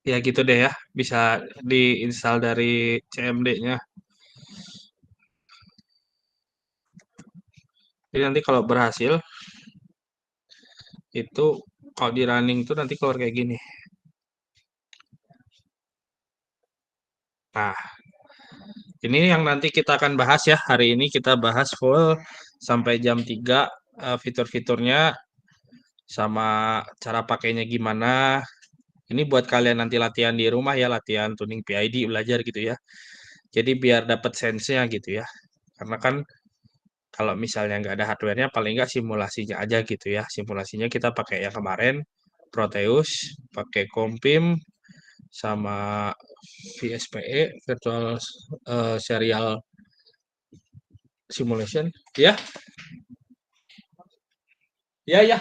Ya gitu deh ya, bisa diinstal dari CMD-nya. Jadi nanti kalau berhasil, itu kalau di running tuh nanti keluar kayak gini. Nah, ini yang nanti kita akan bahas ya. Hari ini kita bahas full sampai jam 3 fitur-fiturnya sama cara pakainya gimana. Ini buat kalian nanti latihan di rumah ya, latihan tuning PID belajar gitu ya. Jadi biar dapat sense-nya gitu ya. Karena kan kalau misalnya nggak ada hardware-nya, paling nggak simulasinya aja gitu ya. Simulasinya kita pakai yang kemarin, Proteus, pakai Kompim, sama VSPE, Virtual Serial Simulation. Ya, ya, ya.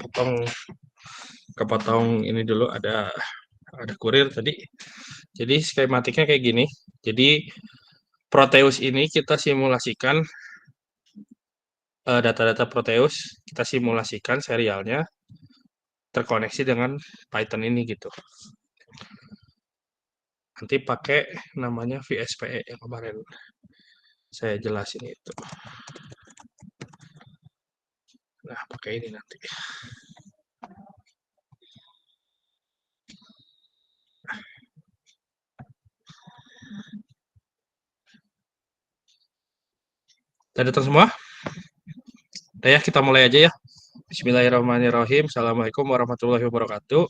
Potong, kepotong ini dulu ada kurir tadi. Jadi skematiknya kayak gini. Jadi Proteus ini kita simulasikan data-data Proteus, kita simulasikan serialnya terkoneksi dengan Python ini gitu. Nanti pakai namanya VSPE yang kemarin saya jelasin itu. Nah, pakai ini nanti. Udah datang semua? Udah ya, kita mulai aja ya. Bismillahirrahmanirrahim. Assalamualaikum warahmatullahi wabarakatuh.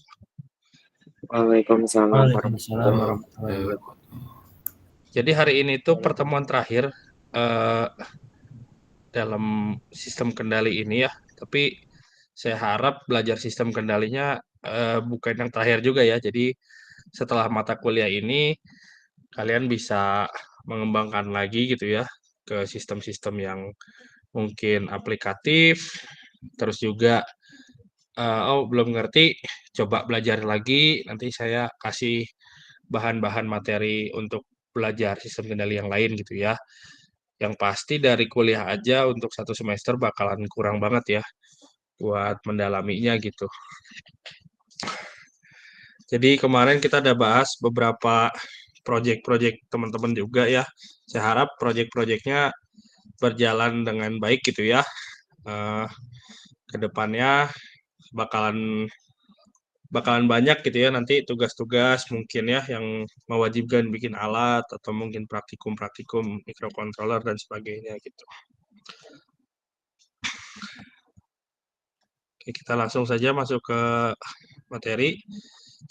Waalaikumsalam Waalaikumsalam warahmatullahi warahmatullahi wabarakatuh. wabarakatuh. Jadi hari ini tuh pertemuan terakhir eh, dalam sistem kendali ini ya. Tapi saya harap belajar sistem kendalinya bukan yang terakhir juga ya. Jadi setelah mata kuliah ini kalian bisa mengembangkan lagi gitu ya ke sistem-sistem yang mungkin aplikatif, terus juga oh belum ngerti, coba belajar lagi, nanti saya kasih bahan-bahan materi untuk belajar sistem kendali yang lain gitu ya. Yang pasti dari kuliah aja untuk satu semester bakalan kurang banget ya buat mendalaminya gitu. Jadi kemarin kita udah bahas beberapa project-project teman-teman juga ya. Saya harap project-projectnya berjalan dengan baik gitu ya. Eh, Kedepannya bakalan bakalan banyak gitu ya nanti tugas-tugas mungkin ya yang mewajibkan bikin alat atau mungkin praktikum-praktikum microcontroller dan sebagainya gitu. Oke, kita langsung saja masuk ke materi.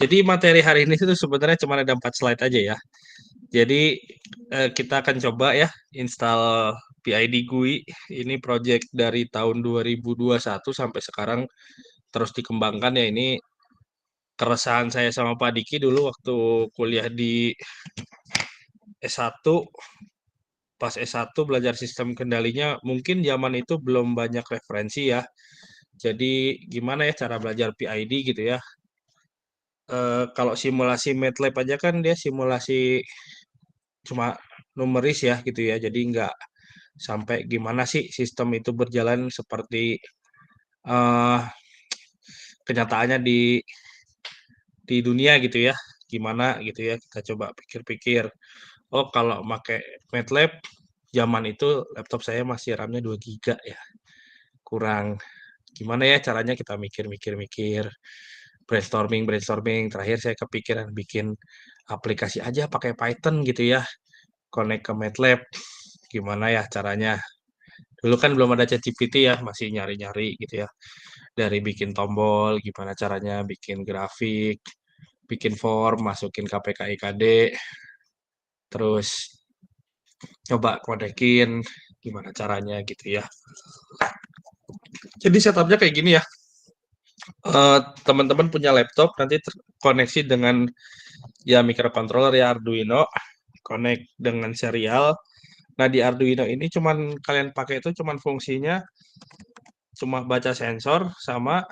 Jadi materi hari ini itu sebenarnya cuma ada 4 slide aja ya. Jadi kita akan coba ya install PID GUI. Ini project dari tahun 2021 sampai sekarang terus dikembangkan ya. Ini keresahan saya sama Pak Diki dulu waktu kuliah di S1. Pas S1 belajar sistem kendalinya mungkin zaman itu belum banyak referensi ya. Jadi gimana ya cara belajar PID gitu ya. Kalau simulasi MATLAB aja kan dia simulasi cuma numeris ya gitu ya. Jadi nggak sampai gimana sih sistem itu berjalan seperti eh, kenyataannya di dunia gitu ya. Gimana gitu ya. Kita coba pikir-pikir. Oh kalau pakai MATLAB zaman itu laptop saya masih RAM-nya 2 giga ya. Kurang gimana ya caranya kita mikir-mikir-mikir brainstorming terakhir saya kepikiran bikin aplikasi aja pakai Python gitu ya connect ke MATLAB gimana ya caranya dulu kan belum ada ChatGPT ya masih nyari-nyari gitu ya dari bikin tombol gimana caranya bikin grafik bikin form masukin KPK IKD terus coba kodekin gimana caranya gitu ya jadi setupnya kayak gini ya. Teman-teman punya laptop nanti terkoneksi dengan ya microcontroller ya Arduino, connect dengan serial. Nah, di Arduino ini cuman kalian pakai itu cuman fungsinya cuma baca sensor sama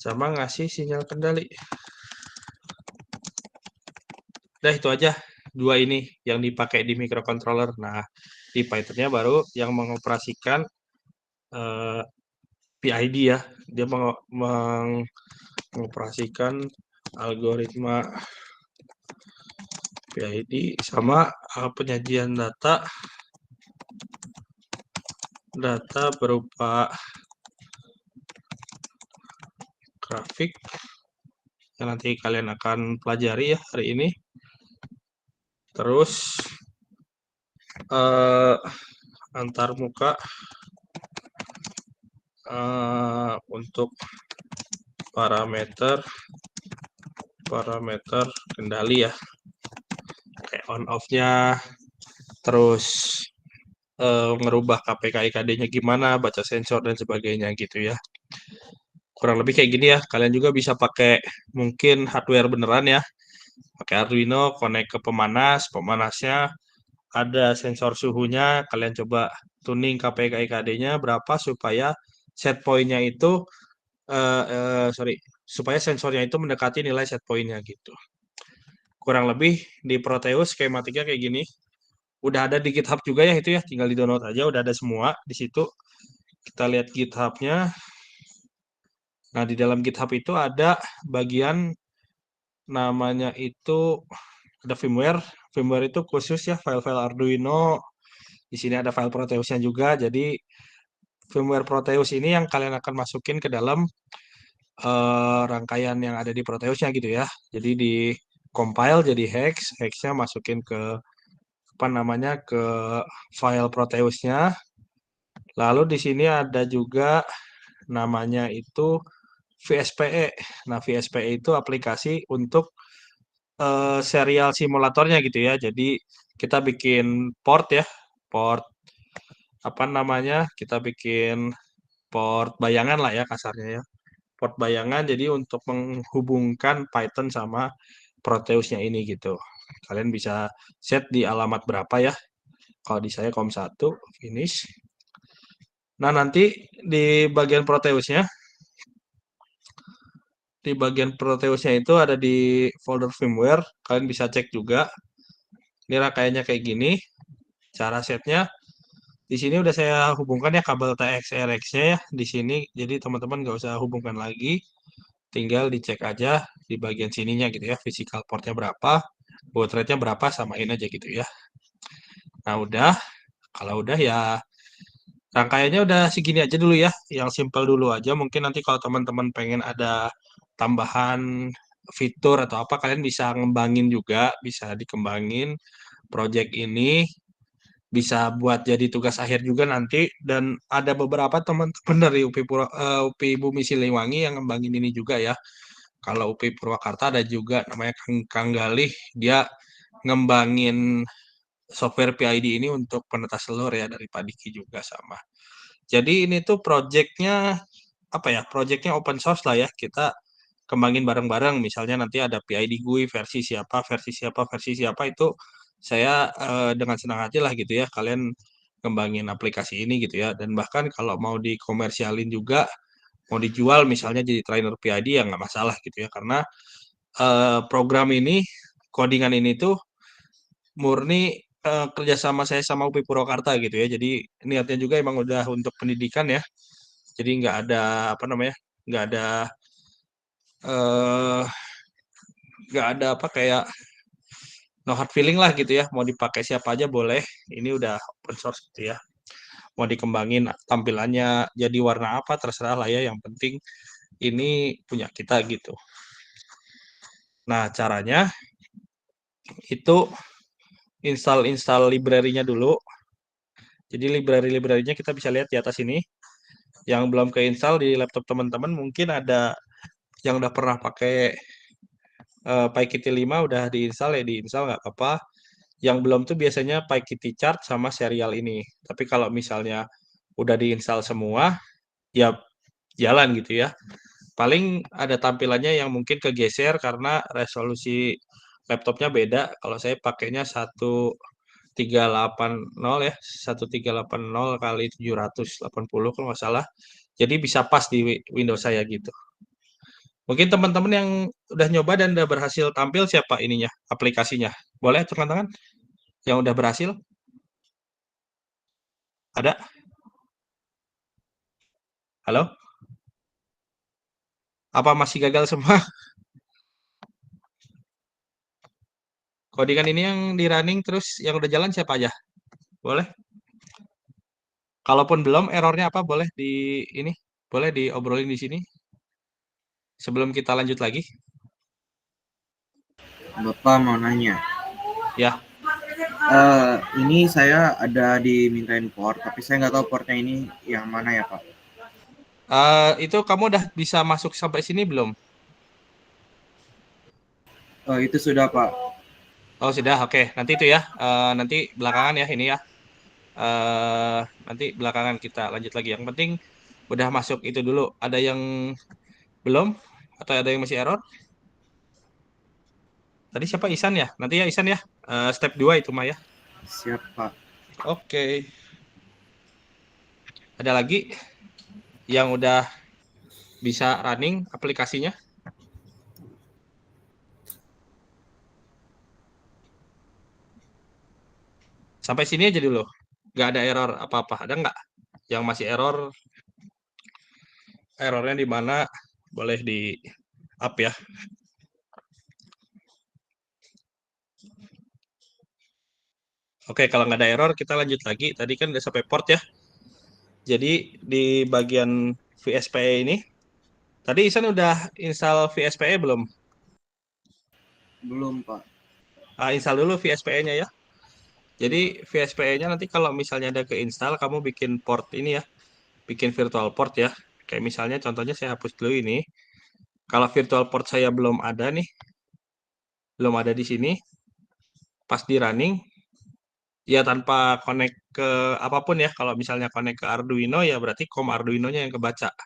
ngasih sinyal kendali. Udah itu aja, dua ini yang dipakai di microcontroller. Nah, di Python-nya baru yang mengoperasikan PID ya. Dia mengoperasikan algoritma PID sama penyajian data berupa grafik yang nanti kalian akan pelajari ya hari ini. Terus antar muka untuk parameter kendali ya, kayak on off-nya, terus ngerubah KPK-IKD-nya gimana, baca sensor dan sebagainya gitu ya. Kurang lebih kayak gini ya. Kalian juga bisa pakai mungkin hardware beneran ya. Pakai Arduino, connect ke pemanas, pemanasnya ada sensor suhunya, kalian coba tuning KPK-IKD-nya berapa supaya set point-nya itu supaya sensornya itu mendekati nilai set point-nya gitu. Kurang lebih di Proteus skematiknya kayak gini. Udah ada di GitHub juga ya itu ya, tinggal di-download aja, udah ada semua di situ. Kita lihat GitHub-nya. Nah, di dalam GitHub itu ada bagian namanya itu ada firmware. Firmware itu khusus ya file-file Arduino. Di sini ada file Proteusnya juga. Jadi firmware Proteus ini yang kalian akan masukin ke dalam rangkaian yang ada di Proteusnya gitu ya. Jadi di compile jadi hex, hexnya masukin ke apa namanya ke file Proteusnya. Lalu di sini ada juga namanya itu VSPE. Nah, VSPE itu aplikasi untuk serial simulatornya gitu ya. Jadi kita bikin port ya, port apa namanya? Kita bikin port bayangan lah ya kasarnya ya. Port bayangan jadi untuk menghubungkan Python sama Proteusnya ini gitu. Kalian bisa set di alamat berapa ya. Kalau di saya COM1 finish. Nah, nanti di bagian Proteusnya itu ada di folder firmware. Kalian bisa cek juga. Ini rangkaiannya kayak gini. Cara setnya di sini udah saya hubungkan ya kabel TX-RX-nya ya di sini. Jadi teman-teman nggak usah hubungkan lagi. Tinggal dicek aja di bagian sininya gitu ya. Physical portnya berapa, baud rate-nya berapa, samain aja gitu ya. Nah udah, kalau udah ya rangkaiannya udah segini aja dulu ya. Yang simple dulu aja. Mungkin nanti kalau teman-teman pengen ada tambahan fitur atau apa, kalian bisa ngembangin juga, bisa dikembangin project ini bisa buat jadi tugas akhir juga nanti dan ada beberapa teman-teman dari UPI Bumi Siliwangi yang ngembangin ini juga ya. Kalau UPI Purwakarta ada juga namanya Kang Galih, dia ngembangin software PID ini untuk penetas telur ya dari Pak Diki juga sama. Jadi ini tuh projectnya apa ya? Projectnya open source lah ya. Kita kembangin bareng-bareng. Misalnya nanti ada PID GUI versi siapa itu saya dengan senang hati lah gitu ya. Kalian kembangin aplikasi ini gitu ya. Dan bahkan kalau mau dikomersialin juga, mau dijual misalnya jadi trainer PID ya nggak masalah gitu ya. Karena program ini, codingan ini tuh murni kerjasama saya sama UPI Purwakarta gitu ya. Jadi niatnya juga emang udah untuk pendidikan ya. Jadi nggak ada apa namanya, nggak ada eh, nggak ada apa kayak no hard feeling lah gitu ya. Mau dipakai siapa aja boleh. Ini udah open source gitu ya. Mau dikembangin tampilannya jadi warna apa terserah lah ya. Yang penting ini punya kita gitu. Nah caranya itu install library-nya dulu. Jadi library-nya kita bisa lihat di atas ini. Yang belum keinstall di laptop teman-teman mungkin ada yang udah pernah pakai PyKitty 5 udah diinstal ya diinstal nggak apa-apa. Yang belum tuh biasanya PyKitty chart sama serial ini. Tapi kalau misalnya udah diinstal semua, ya jalan gitu ya. Paling ada tampilannya yang mungkin kegeser karena resolusi laptopnya beda. Kalau saya pakainya 1380 ya, 1380 kali 780 kalau nggak salah. Jadi bisa pas di Windows saya gitu. Mungkin teman-teman yang udah nyoba dan udah berhasil tampil siapa ininya, aplikasinya? Boleh tekan tangan yang udah berhasil? Ada? Halo? Apa masih gagal semua? Codingan ini yang di running terus yang udah jalan siapa aja? Boleh? Kalaupun belum, errornya apa? Boleh di ini? Boleh diobrolin di sini sebelum kita lanjut lagi? Bapak mau nanya, Ya, ini saya ada dimintain port, tapi saya nggak tahu portnya ini yang mana ya Pak? itu kamu udah bisa masuk sampai sini belum? Itu sudah Pak. Oh sudah, oke. Nanti itu ya, nanti belakangan ya ini ya. eh Nanti belakangan kita lanjut lagi. Yang penting udah masuk itu dulu. Ada yang belum? Atau ada yang masih error? Tadi siapa Isan ya? Nanti ya Isan ya. Step 2 itu mah ya. Siap Pak. Oke. Ada lagi yang udah bisa running aplikasinya? Sampai sini aja dulu. Nggak ada error apa-apa. Ada nggak? Yang masih error, errornya di mana? Boleh di up ya. Oke, kalau nggak ada error, kita lanjut lagi. Tadi kan udah sampai port ya. Jadi di bagian VSPE ini, tadi Isan udah install VSPE belum? Belum Pak. Install dulu VSPE-nya ya. Jadi VSPE-nya nanti kalau misalnya ada keinstall, kamu bikin port ini ya, bikin virtual port ya. Kayak misalnya contohnya saya hapus dulu ini. Kalau virtual port saya belum ada nih, belum ada di sini, pas di running, ya tanpa connect ke apapun ya. Kalau misalnya connect ke Arduino ya berarti COM Arduino-nya yang kebaca.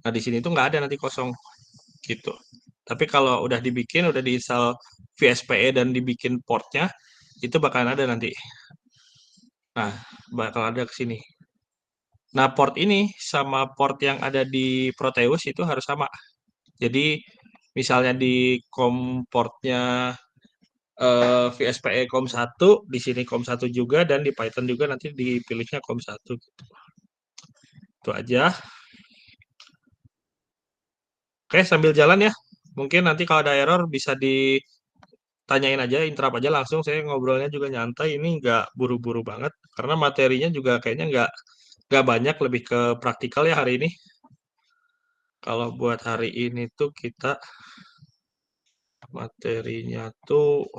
Nah di sini tuh nggak ada nanti kosong gitu. Tapi kalau udah dibikin, udah diinstal VSPE dan dibikin portnya, itu bakalan ada nanti. Nah, bakal ada ke sini. Nah, port ini sama port yang ada di Proteus itu harus sama. Jadi, misalnya di COM portnya VSPE COM 1, di sini COM 1 juga, dan di Python juga nanti dipilihnya COM 1. Gitu. Itu aja. Oke, sambil jalan ya. Mungkin nanti kalau ada error bisa ditanyain aja, interrupt aja langsung. Saya ngobrolnya juga nyantai, ini nggak buru-buru banget. Karena materinya juga kayaknya nggak banyak, lebih ke praktikal ya hari ini. Kalau buat hari ini tuh kita materinya tuh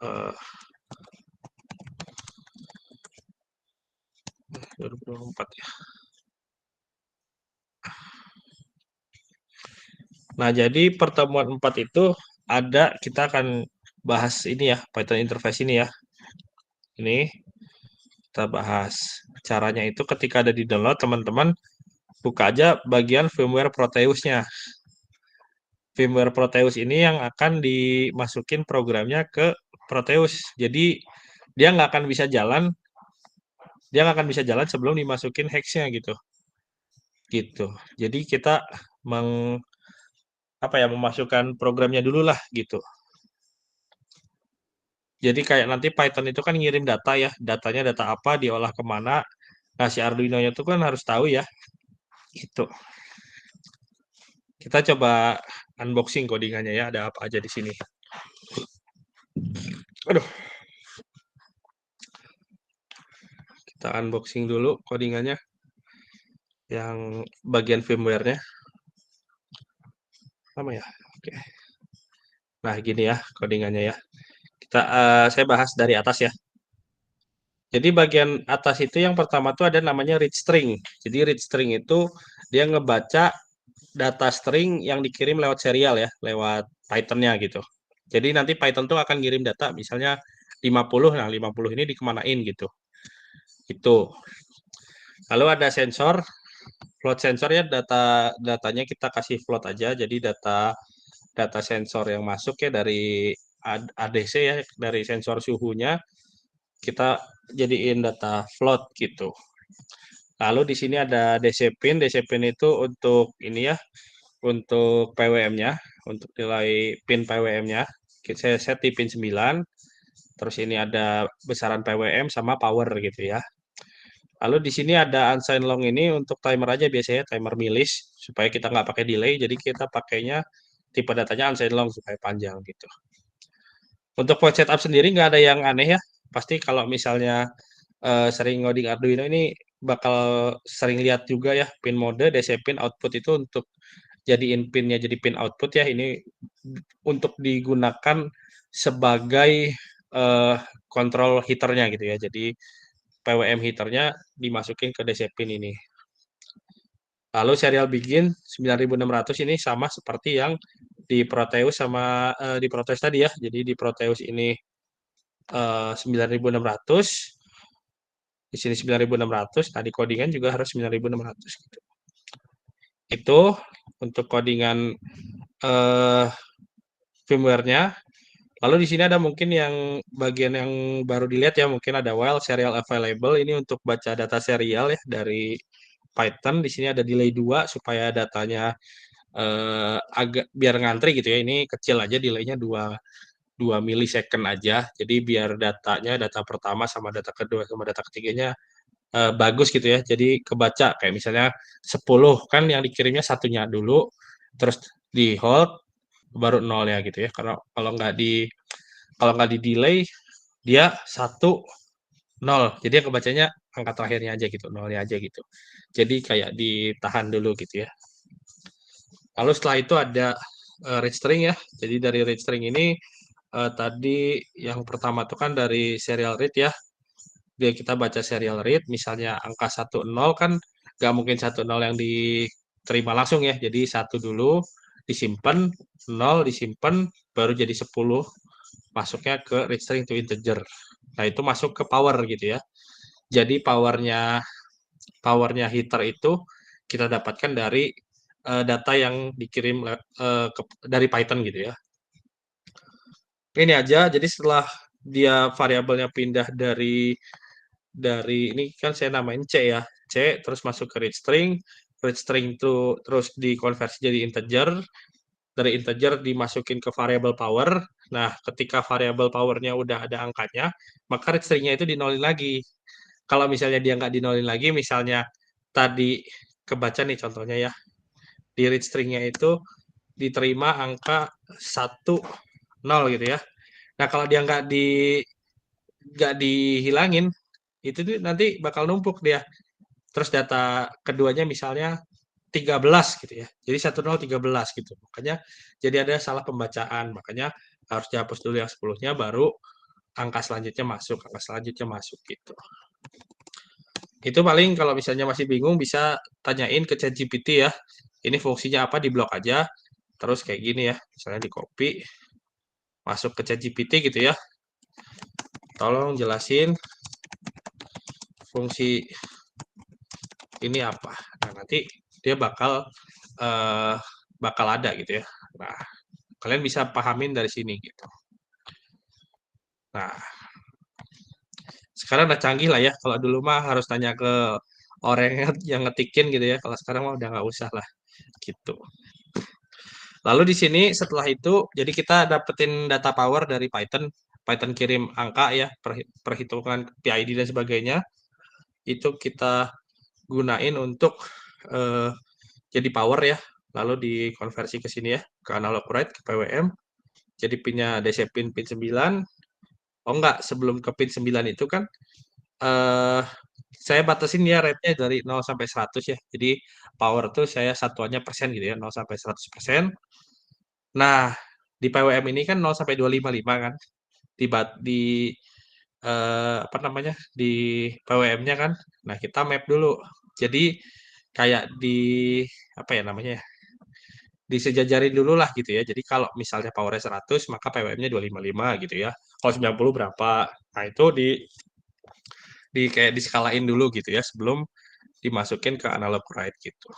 eh 2024 ya. Nah, jadi pertemuan 4 itu kita akan bahas ini ya, Python interface ini ya. Ini kita bahas. Caranya itu ketika ada di download, teman-teman buka aja bagian firmware Proteusnya. Firmware Proteus ini yang akan dimasukin programnya ke Proteus. Jadi dia dia nggak akan bisa jalan sebelum dimasukin hex-nya gitu. Gitu. Jadi kita meng apa ya memasukkan programnya dulu lah gitu. Jadi kayak nanti Python itu kan ngirim data ya, datanya data apa, diolah kemana. Nah si Arduino-nya itu kan harus tahu ya, gitu. Kita coba unboxing codingannya ya, ada apa aja di sini. Aduh, kita unboxing dulu codingannya, yang bagian firmware-nya. Sama ya, oke. Nah gini ya codingannya ya. Saya bahas dari atas ya. Jadi bagian atas itu yang pertama tuh ada namanya read string. Jadi read string itu dia ngebaca data string yang dikirim lewat serial ya, lewat Python-nya gitu. Jadi nanti Python tuh akan ngirim data misalnya 50, nah 50 ini dikemanain gitu. Itu. Lalu ada sensor, float sensor ya datanya kita kasih float aja. Jadi data data sensor yang masuk ya dari ADC ya, dari sensor suhunya kita jadiin data float gitu. Lalu di sini ada DC pin. DC pin itu untuk ini ya, untuk PWM-nya, untuk nilai pin PWM-nya. Saya set di pin 9. Terus ini ada besaran PWM sama power gitu ya. Lalu di sini ada unsigned long ini untuk timer aja biasanya, timer milis, supaya kita nggak pakai delay, jadi kita pakainya tipe datanya unsigned long supaya panjang gitu. Untuk point setup sendiri nggak ada yang aneh ya. Pasti kalau misalnya sering ngoding Arduino ini bakal sering lihat juga ya pin mode, DC pin output itu untuk jadiin pinnya jadi pin output ya. Ini untuk digunakan sebagai kontrol heaternya gitu ya. Jadi PWM heaternya dimasukin ke DC pin ini. Lalu serial begin 9600 ini sama seperti yang di Proteus sama di Proteus tadi ya. Jadi di Proteus ini 9600, di sini 9600, nah di codingan juga harus 9600 gitu. Itu untuk codingan firmware-nya. Lalu di sini ada mungkin yang bagian yang baru dilihat ya, mungkin ada while serial available ini untuk baca data serial ya dari Python. Di sini ada delay 2 supaya datanya agak biar ngantri gitu ya. Ini kecil aja delaynya 2 milisecond aja. Jadi biar datanya, data pertama sama data kedua sama data ketiganya bagus gitu ya. Jadi kebaca kayak misalnya 10 kan yang dikirimnya satunya dulu, terus di hold baru nolnya gitu ya. Karena kalau nggak di delay dia 1 0. Jadi yang kebacanya angka terakhirnya aja gitu, nolnya aja gitu. Jadi kayak ditahan dulu gitu ya. Lalu setelah itu ada read string ya. Jadi dari read string ini tadi yang pertama tuh kan dari serial read ya. Dia kita baca serial read, misalnya angka 10 kan nggak mungkin 10 yang diterima langsung ya. Jadi 1 dulu disimpan, 0 disimpan, baru jadi 10 masuknya ke read string to integer. Nah, itu masuk ke power gitu ya. Jadi powernya heater itu kita dapatkan dari data yang dikirim dari Python gitu ya. Ini aja, jadi setelah dia variabelnya pindah dari ini kan saya namain C ya, C terus masuk ke read string itu terus dikonversi jadi integer, dari integer dimasukin ke variabel power. Nah, ketika variabel powernya udah ada angkanya, maka read stringnya itu dinolin lagi. Kalau misalnya dia nggak dinolin lagi, misalnya tadi kebaca nih contohnya ya, di read stringnya itu diterima angka 10 gitu ya. Nah, kalau dia nggak dihilangin, itu tuh nanti bakal numpuk dia. Terus data keduanya misalnya 13 gitu ya. Jadi 1013 gitu. Makanya jadi ada salah pembacaan. Makanya harus dihapus dulu yang 10-nya baru angka selanjutnya masuk gitu. Itu paling kalau misalnya masih bingung bisa tanyain ke ChatGPT ya. Ini fungsinya apa, di blok aja. Terus kayak gini ya. Misalnya di copy, masuk ke ChatGPT gitu ya. Tolong jelasin fungsi ini apa. Nah, nanti dia eh, bakal ada gitu ya. Nah, kalian bisa pahamin dari sini gitu. Nah, sekarang udah canggih lah ya. Kalau dulu mah harus tanya ke orang yang ngetikin gitu ya. Kalau sekarang mah udah nggak usah lah gitu. Lalu di sini setelah itu, jadi kita dapetin data power dari Python. Python kirim angka ya, perhitungan PID dan sebagainya. Itu kita gunain untuk eh, jadi power ya. Lalu dikonversi ke sini ya, ke analog write, ke PWM. Jadi pinnya DC pin 9. Oh enggak, sebelum ke pin 9 itu kan eh saya batasin ya rate-nya dari 0 sampai 100 ya. Jadi power tuh saya satuannya persen gitu ya, 0 sampai 100%. Nah, di PWM ini kan 0 sampai 255 kan. Di apa namanya? Di PWM-nya kan. Nah, kita map dulu. Jadi kayak apa ya namanya ya? Disejajarin dulu lah gitu ya. Jadi kalau misalnya powernya 100, maka PWM-nya 255 gitu ya. Kalau 90 berapa? Nah, itu kayak diskalain dulu gitu ya sebelum dimasukin ke analog write gitu.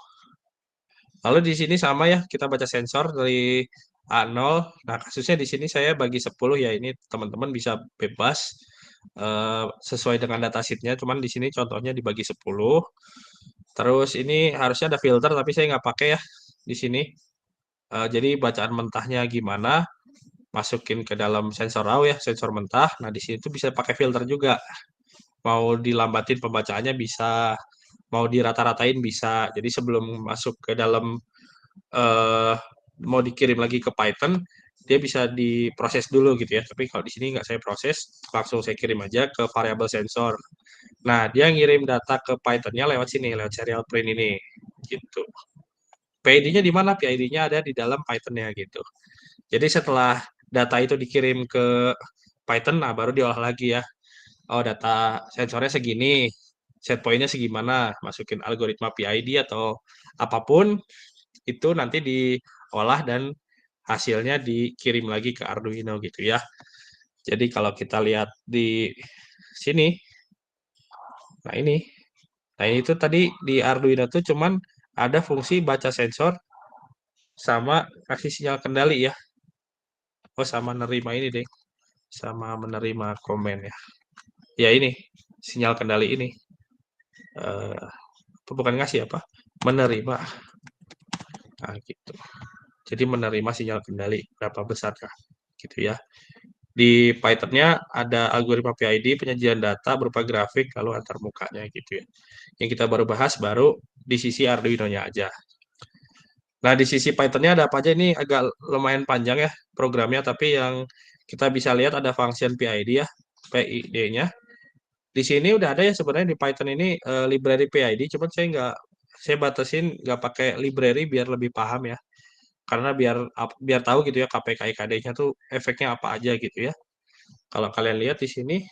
Lalu di sini sama ya, kita baca sensor dari A0. Nah, kasusnya di sini saya bagi 10 ya, ini teman-teman bisa bebas sesuai dengan datasheet-nya, cuman di sini contohnya dibagi 10. Terus ini harusnya ada filter tapi saya nggak pakai ya di sini. Jadi bacaan mentahnya gimana, masukin ke dalam sensor raw ya, sensor mentah. Nah, di sini tuh bisa pakai filter juga. Mau dilambatin pembacaannya bisa, mau dirata-ratain bisa. Jadi sebelum masuk ke dalam eh, mau dikirim lagi ke Python, dia bisa diproses dulu gitu ya. Tapi kalau di sini nggak saya proses, langsung saya kirim aja ke variabel sensor. Nah, dia ngirim data ke Python-nya lewat sini, lewat serial print ini. Gitu. PID-nya di mana? PID-nya ada di dalam Python-nya gitu. Jadi setelah data itu dikirim ke Python, nah baru diolah lagi ya. Oh, data sensornya segini, set point-nya segimana, masukin algoritma PID atau apapun, itu nanti diolah dan hasilnya dikirim lagi ke Arduino gitu ya. Jadi kalau kita lihat di sini, nah ini, nah ini tuh tadi di Arduino tuh cuman ada fungsi baca sensor sama kasih sinyal kendali ya. Oh, sama nerima ini deh, sama menerima komen ya. Ya ini, sinyal kendali ini. Eh, bukan ngasih apa? Menerima. Nah, gitu. Jadi menerima sinyal kendali berapa besar kah? Gitu ya. Di Python-nya ada algoritma PID, penyajian data berupa grafik, lalu antar mukanya gitu ya. Yang kita baru bahas baru di sisi Arduino-nya aja. Nah, di sisi Python-nya ada apa aja ini agak lumayan panjang ya programnya, tapi yang kita bisa lihat ada function PID ya, PID-nya. Di sini udah ada ya sebenarnya di Python ini library PID, cuman saya batasin nggak pakai library biar lebih paham ya. Karena biar tahu gitu ya KPK-IKD-nya tuh efeknya apa aja gitu ya. Kalau kalian lihat di sini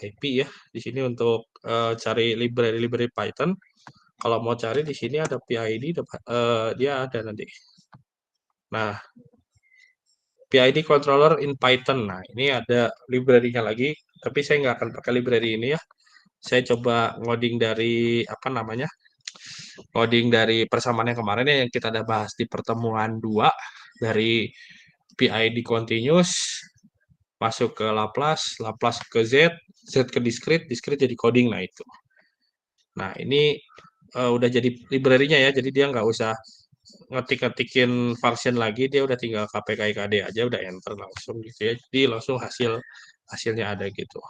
IP ya, di sini untuk cari library Python. Kalau mau cari di sini ada PID, dia ada nanti. Nah, PID controller in Python. Nah, ini ada library-nya lagi, tapi saya nggak akan pakai library ini ya. Saya coba ngoding dari apa namanya? Ngoding dari persamaan yang kemarin ya, yang kita ada bahas di pertemuan 2 dari PID continuous masuk ke Laplace, Laplace ke Z, Z ke discrete, discrete jadi coding. Nah, itu. Nah, ini udah jadi library-nya ya, jadi dia nggak usah ngetik-ngetikin function lagi, dia udah tinggal KPK-IKD aja, udah enter langsung gitu ya. Jadi langsung hasilnya ada gitu.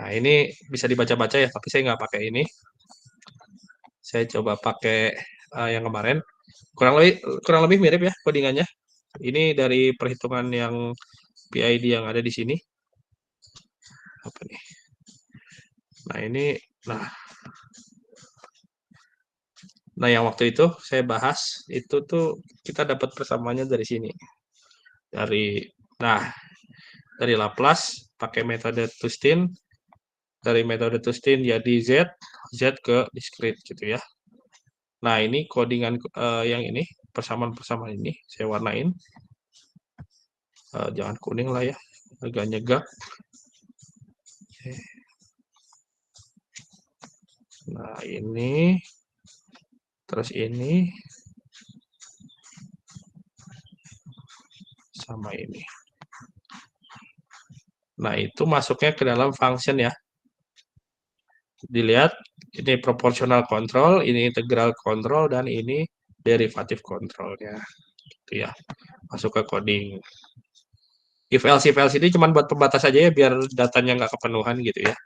Nah, ini bisa dibaca-baca ya, tapi saya nggak pakai ini. Saya coba pakai yang kemarin. Kurang lebih mirip ya codingannya. Ini dari perhitungan yang PID yang ada di sini. Apa nih? Nah, ini nah Nah, yang waktu itu saya bahas itu tuh kita dapat persamaannya dari sini. Dari nah, dari Laplace pakai metode Tustin, dari metode Tustin jadi Z ke discrete gitu ya. Nah, ini codingan yang ini, persamaan-persamaan ini saya warnain. Jangan kuning lah ya, agak nyegak. Nah, ini terus ini sama ini. Nah, itu masuknya ke dalam function ya. Dilihat, ini proportional control, ini integral control, dan ini derivative controlnya. Gitu ya. Masuk ke coding. If else ini cuma buat pembatas aja ya, biar datanya nggak kepenuhan gitu ya.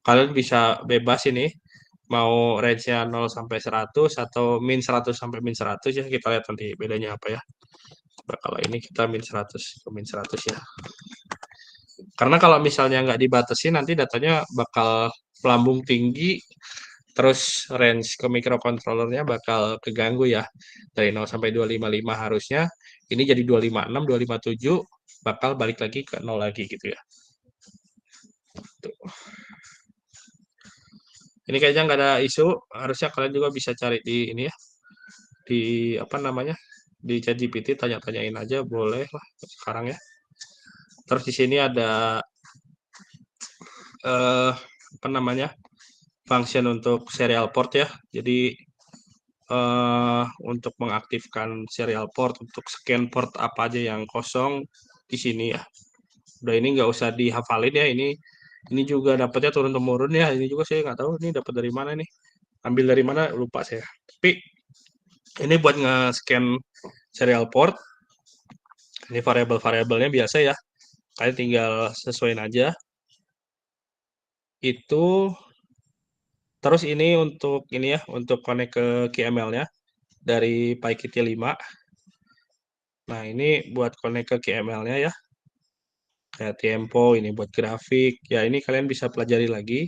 Kalian bisa bebas ini, mau range-nya 0 sampai 100 atau min 100 sampai min 100 ya. Kita lihat nanti bedanya apa ya. Nah, kalau ini kita min 100 ke min 100 ya. Karena kalau misalnya nggak dibatasi nanti datanya bakal melambung tinggi, terus range ke microcontrollernya bakal keganggu ya. Dari 0 sampai 255 harusnya, ini jadi 256, 257, bakal balik lagi ke 0 lagi gitu ya. Tuh. Ini kayaknya nggak ada isu, harusnya kalian juga bisa cari di ini ya, di apa namanya, di ChatGPT, tanya-tanyain aja boleh lah sekarang ya. Terus di sini ada apa namanya, function untuk serial port ya. Jadi untuk mengaktifkan serial port, untuk scan port apa aja yang kosong di sini ya. Udah ini nggak usah dihafalin ya, ini juga dapatnya turun temurun ya. Ini juga saya nggak tahu ini dapat dari mana nih. Ambil dari mana lupa saya. Tapi ini buat nge-scan serial port. Ini variabel-variabelnya biasa ya. Kalian tinggal sesuaiin aja. Itu terus ini untuk ini ya, untuk connect ke KML-nya dari PyKitty 5. Nah, ini buat connect ke KML-nya ya. Kayak tempo ini buat grafik. Ya, ini kalian bisa pelajari lagi.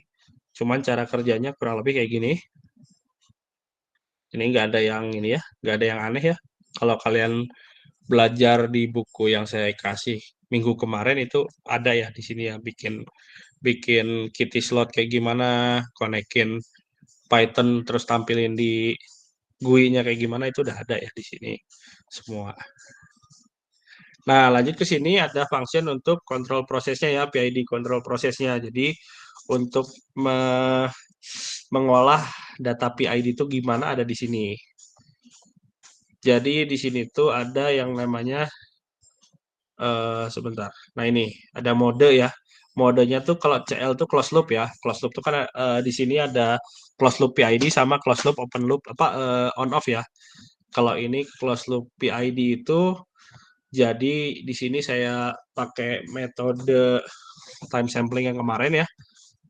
Cuman cara kerjanya kurang lebih kayak gini. Ini nggak ada yang ini ya, nggak ada yang aneh ya. Kalau kalian belajar di buku yang saya kasih minggu kemarin itu ada ya di sini ya, bikin bikin kitty slot kayak gimana, konekin Python terus tampilin di GUI-nya kayak gimana itu udah ada ya di sini semua. Nah, lanjut ke sini ada function untuk kontrol prosesnya ya, PID kontrol prosesnya. Jadi untuk mengolah data PID itu gimana ada di sini. Jadi di sini tuh ada yang namanya sebentar. Nah, ini ada mode ya. Modenya tuh kalau CL tuh close loop ya. Close loop tuh kan di sini ada close loop PID sama close loop open loop apa on off ya. Kalau ini close loop PID itu jadi di sini saya pakai metode time sampling yang kemarin ya.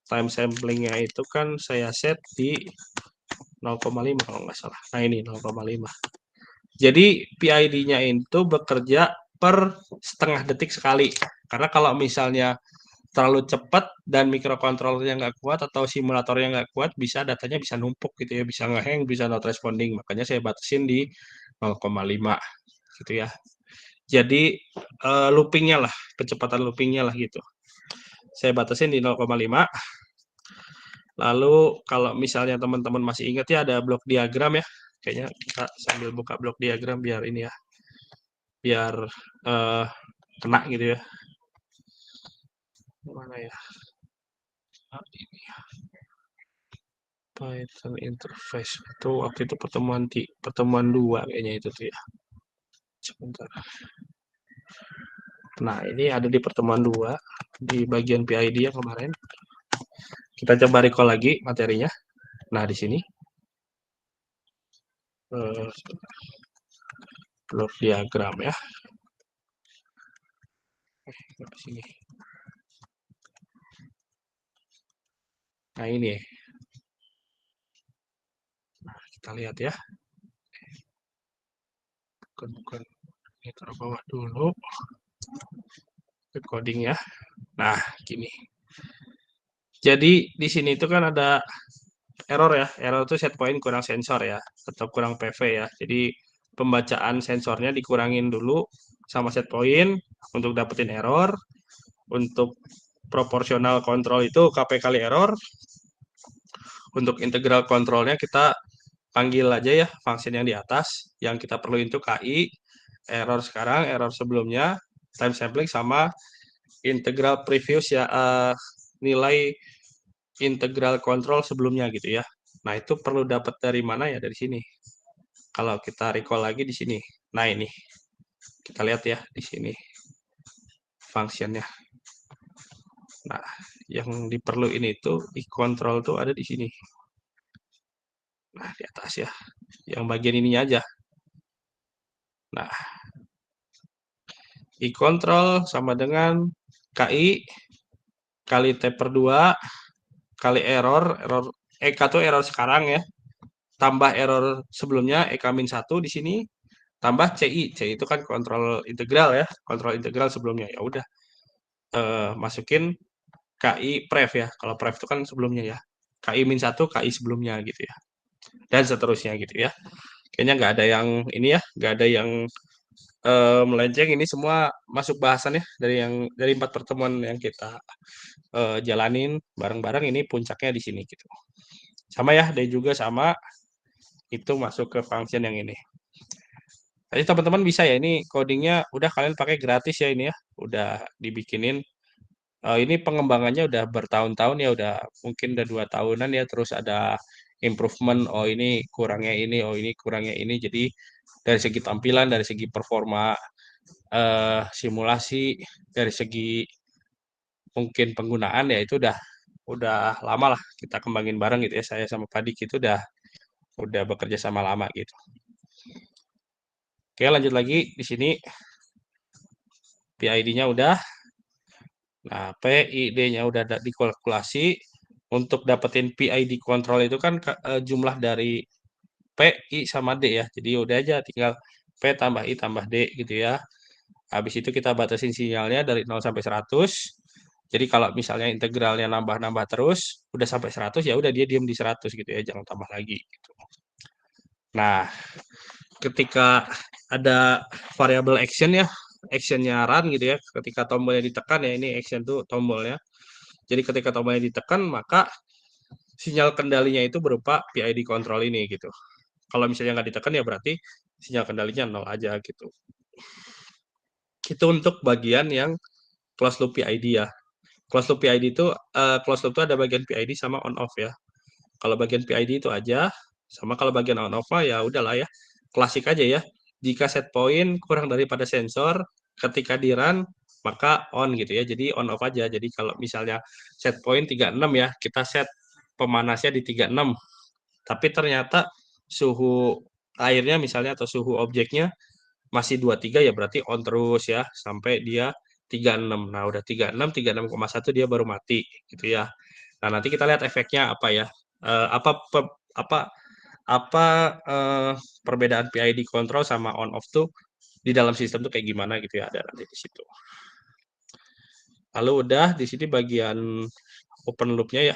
Time samplingnya itu kan saya set di 0,5 kalau nggak salah. Nah ini 0,5. Jadi PID-nya itu bekerja per setengah detik sekali. Karena kalau misalnya terlalu cepat dan mikrokontrolernya nggak kuat atau simulatornya nggak kuat, bisa datanya bisa numpuk gitu ya, bisa ngehang, bisa not responding. Makanya saya batasin di 0,5 gitu ya. Jadi loopingnya lah, kecepatan loopingnya lah gitu. Saya batasin di 0,5. Lalu kalau misalnya teman-teman masih ingat ya ada blok diagram ya. Kayaknya kita sambil buka blok diagram biar ini ya. Biar uh, kena gitu ya. Mana ya? Nah, ini ya. Python interface itu waktu itu pertemuan 2 kayaknya itu tuh ya. Sebentar. Nah, ini ada di pertemuan 2 di bagian PID yang kemarin. Kita coba recall lagi materinya. Nah, di sini blok diagram ya. Di sini. Nah, ini. Nah, kita lihat ya. Bukan. Ini taruh bawah dulu. Ke coding ya. Nah, gini. Jadi di sini itu kan ada error ya. Error itu set point kurang sensor ya, atau kurang PV ya. Jadi pembacaan sensornya dikurangin dulu sama set point untuk dapetin error. Untuk proporsional kontrol itu KP kali error. Untuk integral kontrolnya kita panggil aja ya function yang di atas. Yang kita perlu itu KI, error sekarang, error sebelumnya, time sampling sama integral previous ya, nilai integral kontrol sebelumnya gitu ya. Nah, itu perlu dapat dari mana ya? Dari sini. Kalau kita recall lagi di sini. Nah, ini. Kita lihat ya di sini functionnya. Nah, yang diperluin itu di kontrol tuh ada di sini. Nah, di atas ya. Yang bagian ininya aja. Nah, i-control sama dengan KI kali T per 2 kali error EK itu error sekarang ya, tambah error sebelumnya EK min 1 di sini, tambah CI itu kan kontrol integral ya, kontrol integral sebelumnya. Ya udah, masukin KI pref ya, kalau pref itu kan sebelumnya ya, KI min 1 KI sebelumnya gitu ya, dan seterusnya gitu ya. Kayaknya nggak ada yang ini ya, nggak ada yang melenceng. Ini semua masuk bahasan ya dari 4 pertemuan yang kita jalanin bareng-bareng. Ini puncaknya di sini gitu. Sama ya, dan juga sama itu masuk ke function yang ini. Jadi teman-teman bisa ya, ini codingnya udah kalian pakai gratis ya ini ya, udah dibikinin. Ini pengembangannya udah bertahun-tahun ya, udah mungkin udah 2 tahunan ya, terus ada improvement, oh ini kurangnya ini, oh ini kurangnya ini. Jadi dari segi tampilan, dari segi performa simulasi, dari segi mungkin penggunaan ya itu udah lama lah kita kembangin bareng gitu ya. Saya sama Padik itu udah bekerja sama lama gitu. Oke, lanjut lagi di sini PID-nya udah. Nah, PID-nya udah dikalkulasi. Untuk dapetin PID kontrol itu kan jumlah dari P, I, sama D ya. Jadi udah aja tinggal P tambah I tambah D gitu ya. Habis itu kita batasin sinyalnya dari 0 sampai 100. Jadi kalau misalnya integralnya nambah-nambah terus, udah sampai 100 ya udah dia diem di 100 gitu ya, jangan tambah lagi gitu. Nah, ketika ada variabel action ya, actionnya run gitu ya, ketika tombolnya ditekan ya, ini action tuh tombolnya. Jadi ketika tombolnya ditekan, maka sinyal kendalinya itu berupa PID control ini gitu. Kalau misalnya nggak ditekan ya berarti sinyal kendalinya nol aja gitu. Itu untuk bagian yang closed loop PID ya. Closed loop PID itu closed loop itu ada bagian PID sama on off ya. Kalau bagian PID itu aja, sama kalau bagian on off ya udahlah ya. Klasik aja ya. Jika set point kurang daripada sensor, ketika di run maka on gitu ya. Jadi on off aja. Jadi kalau misalnya set point 36 ya, kita set pemanasnya di 36. Tapi ternyata suhu airnya misalnya atau suhu objeknya masih 23 ya berarti on terus ya sampai dia 36. Nah, udah 36, 36,1 dia baru mati gitu ya. Nah, nanti kita lihat efeknya apa ya. Apa apa apa perbedaan PID control sama on off tuh di dalam sistem tuh kayak gimana gitu ya, ada nanti di situ. Lalu udah di sini bagian open loop-nya ya.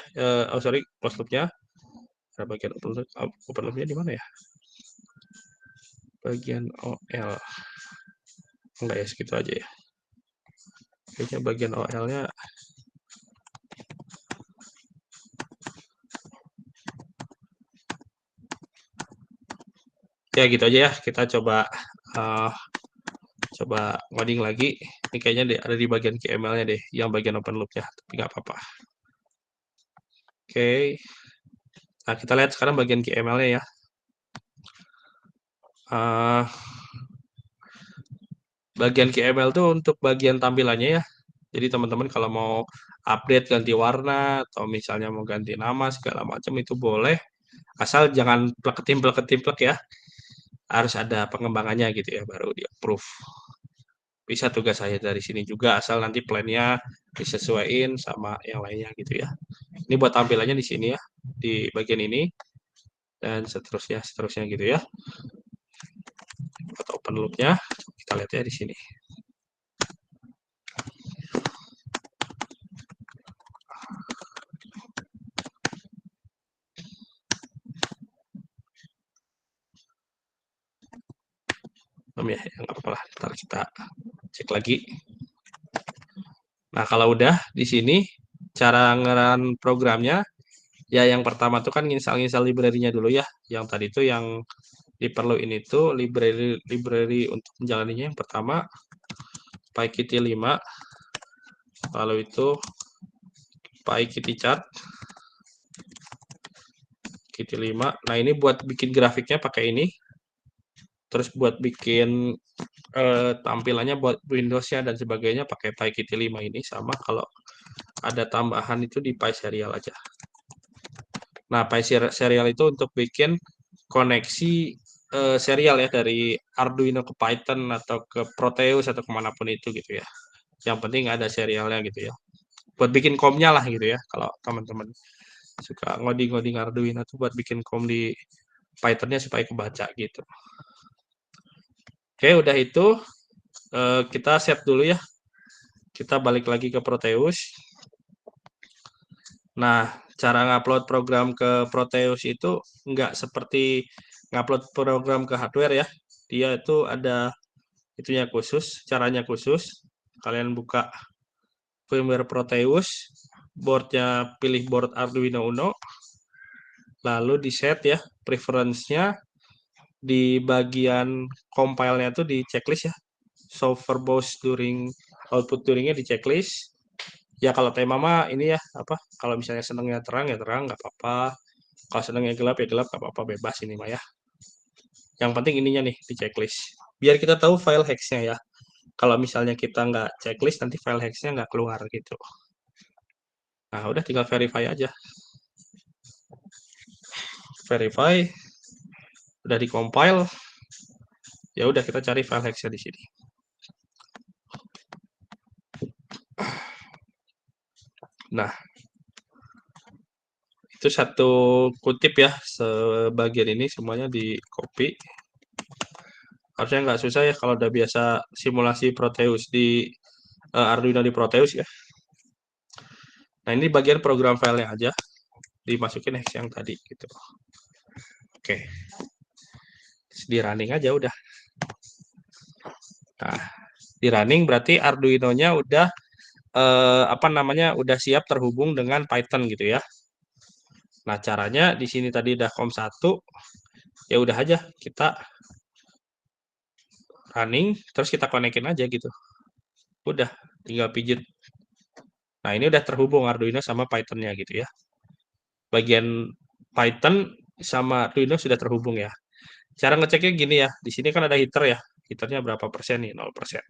Oh sorry, close loop-nya. Ada bagian open loop-nya di mana ya? Bagian OL. Enggak ya, segitu aja ya. Kayaknya bagian OL-nya ya gitu aja ya. Kita coba ngoding lagi. Ini kayaknya ada di bagian QML-nya deh, yang bagian open loop-nya, tapi nggak apa-apa. Oke. Nah, kita lihat sekarang bagian QML-nya ya. Bagian QML tuh untuk bagian tampilannya ya. Jadi teman-teman kalau mau update ganti warna atau misalnya mau ganti nama segala macam itu boleh. Asal jangan plek ya. Harus ada pengembangannya gitu ya baru di approve. Bisa tugas saya dari sini juga asal nanti plannya disesuaikan sama yang lainnya gitu ya. Ini buat tampilannya di sini ya, di bagian ini dan seterusnya gitu ya. Atau open loop-nya kita lihat ya di sini. Ya, nggak apa-apa lah, ntar kita cek lagi. Nah, kalau udah di sini cara ngeran programnya, ya yang pertama tuh kan nginstal library-nya dulu ya. Yang tadi tuh yang diperluin itu library untuk menjalaninya yang pertama PyKitty 5, lalu itu PyKitty chart Kitty 5. Nah, ini buat bikin grafiknya pakai ini. Terus buat bikin tampilannya buat Windows-nya dan sebagainya pakai PyKitty 5 ini sama. Kalau ada tambahan itu di PySerial aja. Nah, PySerial itu untuk bikin koneksi serial ya dari Arduino ke Python atau ke Proteus atau kemanapun itu gitu ya. Yang penting ada serialnya gitu ya. Buat bikin komnya lah gitu ya. Kalau teman-teman suka ngoding-ngoding Arduino tuh buat bikin kom di Python-nya supaya kebaca gitu. Oke, udah itu kita save dulu ya. Kita balik lagi ke Proteus. Nah, cara ngupload program ke Proteus itu nggak seperti ngupload program ke hardware ya. Dia itu ada itunya khusus, caranya khusus. Kalian buka firmware Proteus, boardnya pilih board Arduino Uno, lalu di set ya preference-nya di bagian compile-nya tuh di checklist ya. Show verbose during output during-nya di checklist. Ya kalau tema mah ini ya apa? Kalau misalnya senengnya terang ya terang nggak apa-apa. Kalau senangnya gelap ya gelap, nggak apa-apa, bebas ini mah ya. Yang penting ininya nih di checklist. Biar kita tahu file hex-nya ya. Kalau misalnya kita nggak checklist, nanti file hex-nya nggak keluar gitu. Nah, udah tinggal verify aja. Verify, udah di compile, ya udah kita cari file hex-nya di sini. Nah, itu satu kutip ya, sebagian ini semuanya di copy. Harusnya nggak susah ya kalau udah biasa simulasi Proteus di Arduino di Proteus ya. Nah, ini bagian program filenya aja, dimasukin hex yang tadi gitu. Oke, di running aja udah. Nah, di running berarti Arduino-nya udah apa namanya, udah siap terhubung dengan Python gitu ya. Nah, caranya di sini tadi udah COM1, ya udah aja kita running terus kita konekin aja gitu. Udah, tinggal pijit. Nah, ini udah terhubung Arduino sama Python-nya gitu ya. Bagian Python sama Arduino sudah terhubung ya. Cara ngeceknya gini ya, di sini kan ada heater ya. Heaternya berapa persen nih? 0%.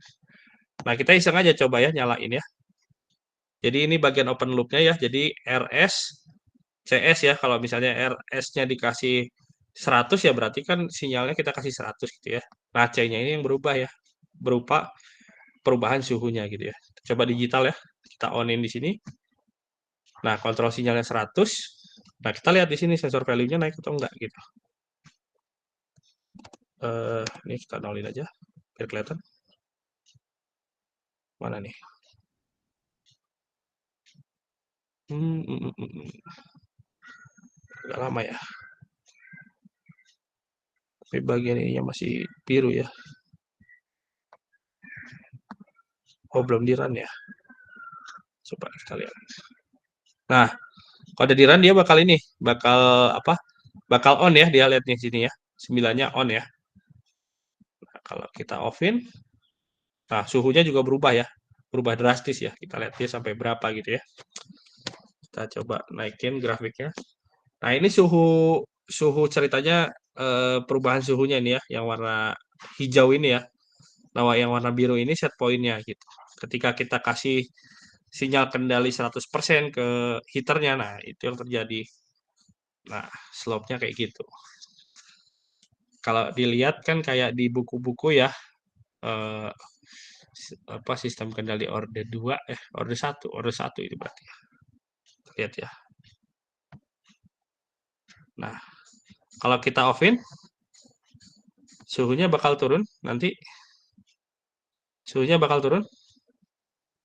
Nah, kita iseng aja coba ya nyalain ya. Jadi ini bagian open loop-nya ya. Jadi RS, CS ya. Kalau misalnya RS-nya dikasih 100 ya berarti kan sinyalnya kita kasih 100 gitu ya. Nah, C-nya ini yang berubah ya. Berupa perubahan suhunya gitu ya. Coba digital ya. Kita on-in di sini. Nah, kontrol sinyalnya 100. Nah, kita lihat di sini sensor value-nya naik atau enggak gitu. Ini kita nolin aja biar kelihatan. Mana nih? Agak lama ya. Tapi bagian ininya masih biru ya. Oh, belum di run ya. Coba kita lihat. Nah, kalau ada di run dia bakal ini, bakal apa? Bakal on ya, dia lihat di sini ya. 9-nya on ya. Nah, kalau kita offin, nah suhunya juga berubah ya. Berubah drastis ya. Kita lihat dia sampai berapa gitu ya. Kita coba naikin grafiknya. Nah, ini suhu suhu ceritanya perubahan suhunya ini ya, yang warna hijau ini ya. Nah, yang warna biru ini set point-nya gitu. Ketika kita kasih sinyal kendali 100% ke heaternya, nah itu yang terjadi. Nah, slope-nya kayak gitu. Kalau dilihat kan kayak di buku-buku ya, eh, apa sistem kendali order 2, order 1 itu berarti. Lihat ya. Nah, kalau kita offin, suhunya bakal turun nanti. Suhunya bakal turun.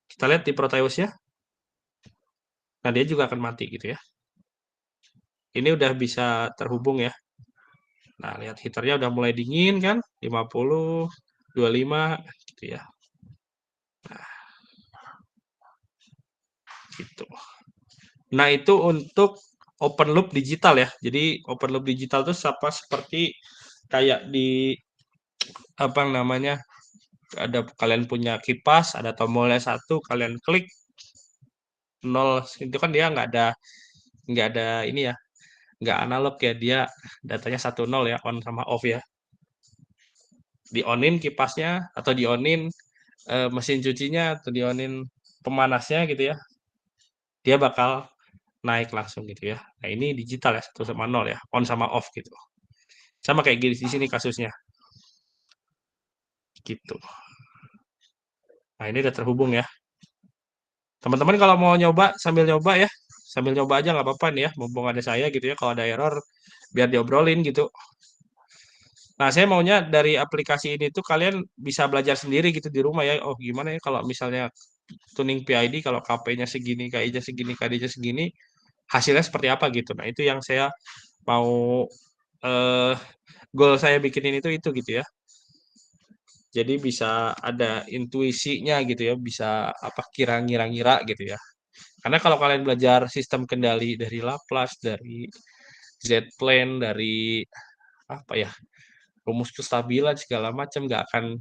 Kita lihat di Proteus-nya. Nah, dia juga akan mati gitu ya. Ini udah bisa terhubung ya. Nah, lihat heaternya udah mulai dingin kan, 50, 25 gitu ya. Nah, gitu. Nah, itu untuk open loop digital ya. Jadi open loop digital itu seperti kayak di apa namanya? Ada kalian punya kipas, ada tombolnya satu, kalian klik 0 itu kan dia nggak ada ini ya, nggak analog ya, dia datanya 1 0 ya, on sama off ya. Di onin kipasnya atau di onin mesin cucinya atau di onin pemanasnya gitu ya, dia bakal naik langsung gitu ya. Nah, ini digital ya, 1 sama 0 ya, on sama off gitu. Sama kayak gini di sini kasusnya. Gitu. Nah, ini udah terhubung ya. Teman-teman kalau mau nyoba sambil nyoba ya. Sambil nyoba aja nggak apa-apa nih ya, mumpung ada saya gitu ya. Kalau ada error biar diobrolin gitu. Nah, saya maunya dari aplikasi ini tuh kalian bisa belajar sendiri gitu di rumah ya. Oh, gimana ya kalau misalnya tuning PID kalau KP-nya segini, KI-nya segini, KD-nya segini, hasilnya seperti apa gitu. Nah, itu yang saya mau eh goal saya bikinin itu gitu ya. Jadi bisa ada intuisinya gitu ya, bisa apa kira-ngira-ngira gitu ya. Karena kalau kalian belajar sistem kendali dari Laplace, dari Z-plane, dari apa ya, rumus kestabilan segala macam nggak akan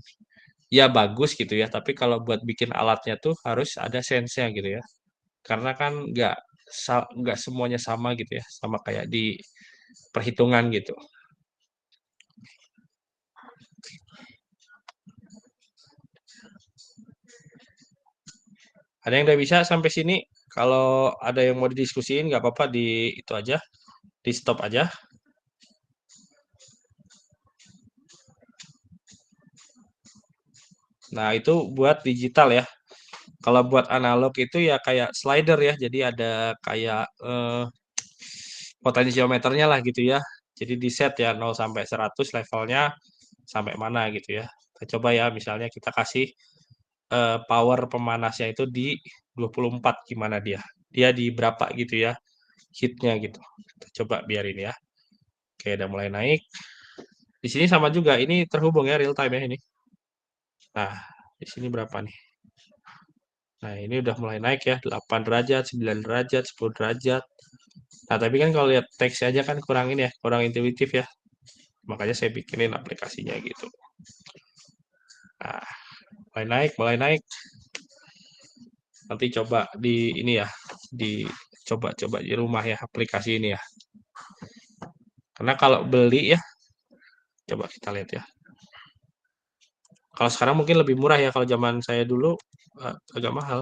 ya bagus gitu ya. Tapi kalau buat bikin alatnya tuh harus ada sense-nya gitu ya. Karena kan nggak semuanya sama gitu ya, sama kayak di perhitungan gitu. Ada yang udah bisa sampai sini? Kalau ada yang mau didiskusiin nggak apa-apa di itu aja, di stop aja. Nah, itu buat digital ya. Kalau buat analog itu ya kayak slider ya. Jadi ada kayak potensiometernya lah gitu ya. Jadi di set ya 0 sampai 100 levelnya sampai mana gitu ya. Kita coba ya misalnya kita kasih power pemanasnya itu di 24 gimana dia. Dia di berapa gitu ya hitnya gitu. Kita coba biarin ya. Oke, udah mulai naik. Di sini sama juga ini terhubung ya real time ya ini. Nah, di sini berapa nih? Nah, ini udah mulai naik ya, 8 derajat, 9 derajat, 10 derajat. Nah, tapi kan kalau lihat teks aja kan kurang ini ya, kurang intuitif ya. Makanya saya bikinin aplikasinya gitu. Nah, mulai naik, mulai naik. Nanti coba di ini ya, di coba-coba di rumah ya aplikasi ini ya. Karena kalau beli ya, coba kita lihat ya. Kalau sekarang mungkin lebih murah ya, kalau zaman saya dulu agak mahal.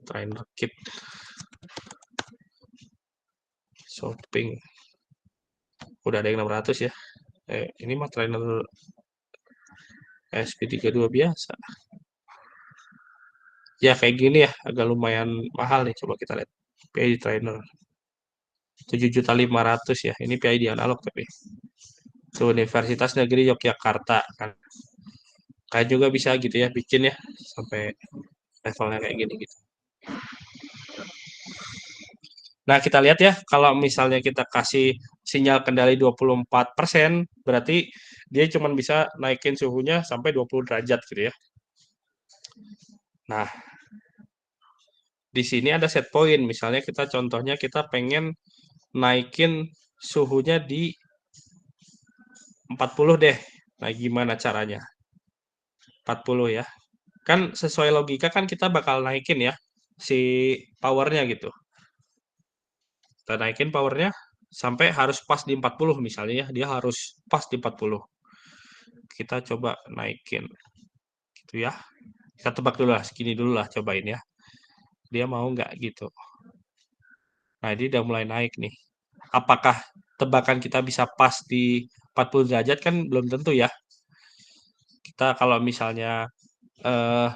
Trainer kit shopping. Udah ada yang 600 ya. Ini mah trainer SP32 biasa. Ya kayak gini ya, agak lumayan mahal nih. Coba kita lihat. PID trainer 7.500.000 ya. Ini PID analog tapi. Itu Universitas Negeri Yogyakarta kan. Kayak juga bisa gitu ya bikin ya sampai levelnya kayak gini gitu. Nah, kita lihat ya, kalau misalnya kita kasih sinyal kendali 24%, berarti dia cuma bisa naikin suhunya sampai 20 derajat gitu ya. Nah, di sini ada set point. Misalnya kita contohnya kita pengen naikin suhunya di 40 deh. Nah, gimana caranya? 40 ya. Kan sesuai logika kan kita bakal naikin ya si powernya gitu. Kita naikin powernya sampai harus pas di 40 misalnya ya. Dia harus pas di 40. Kita coba naikin gitu ya. Kita tebak dulu lah, segini dulu lah cobain ya. Dia mau nggak gitu. Nah, ini udah mulai naik nih. Apakah tebakan kita bisa pas di 40 derajat kan belum tentu ya. Kita kalau misalnya eh,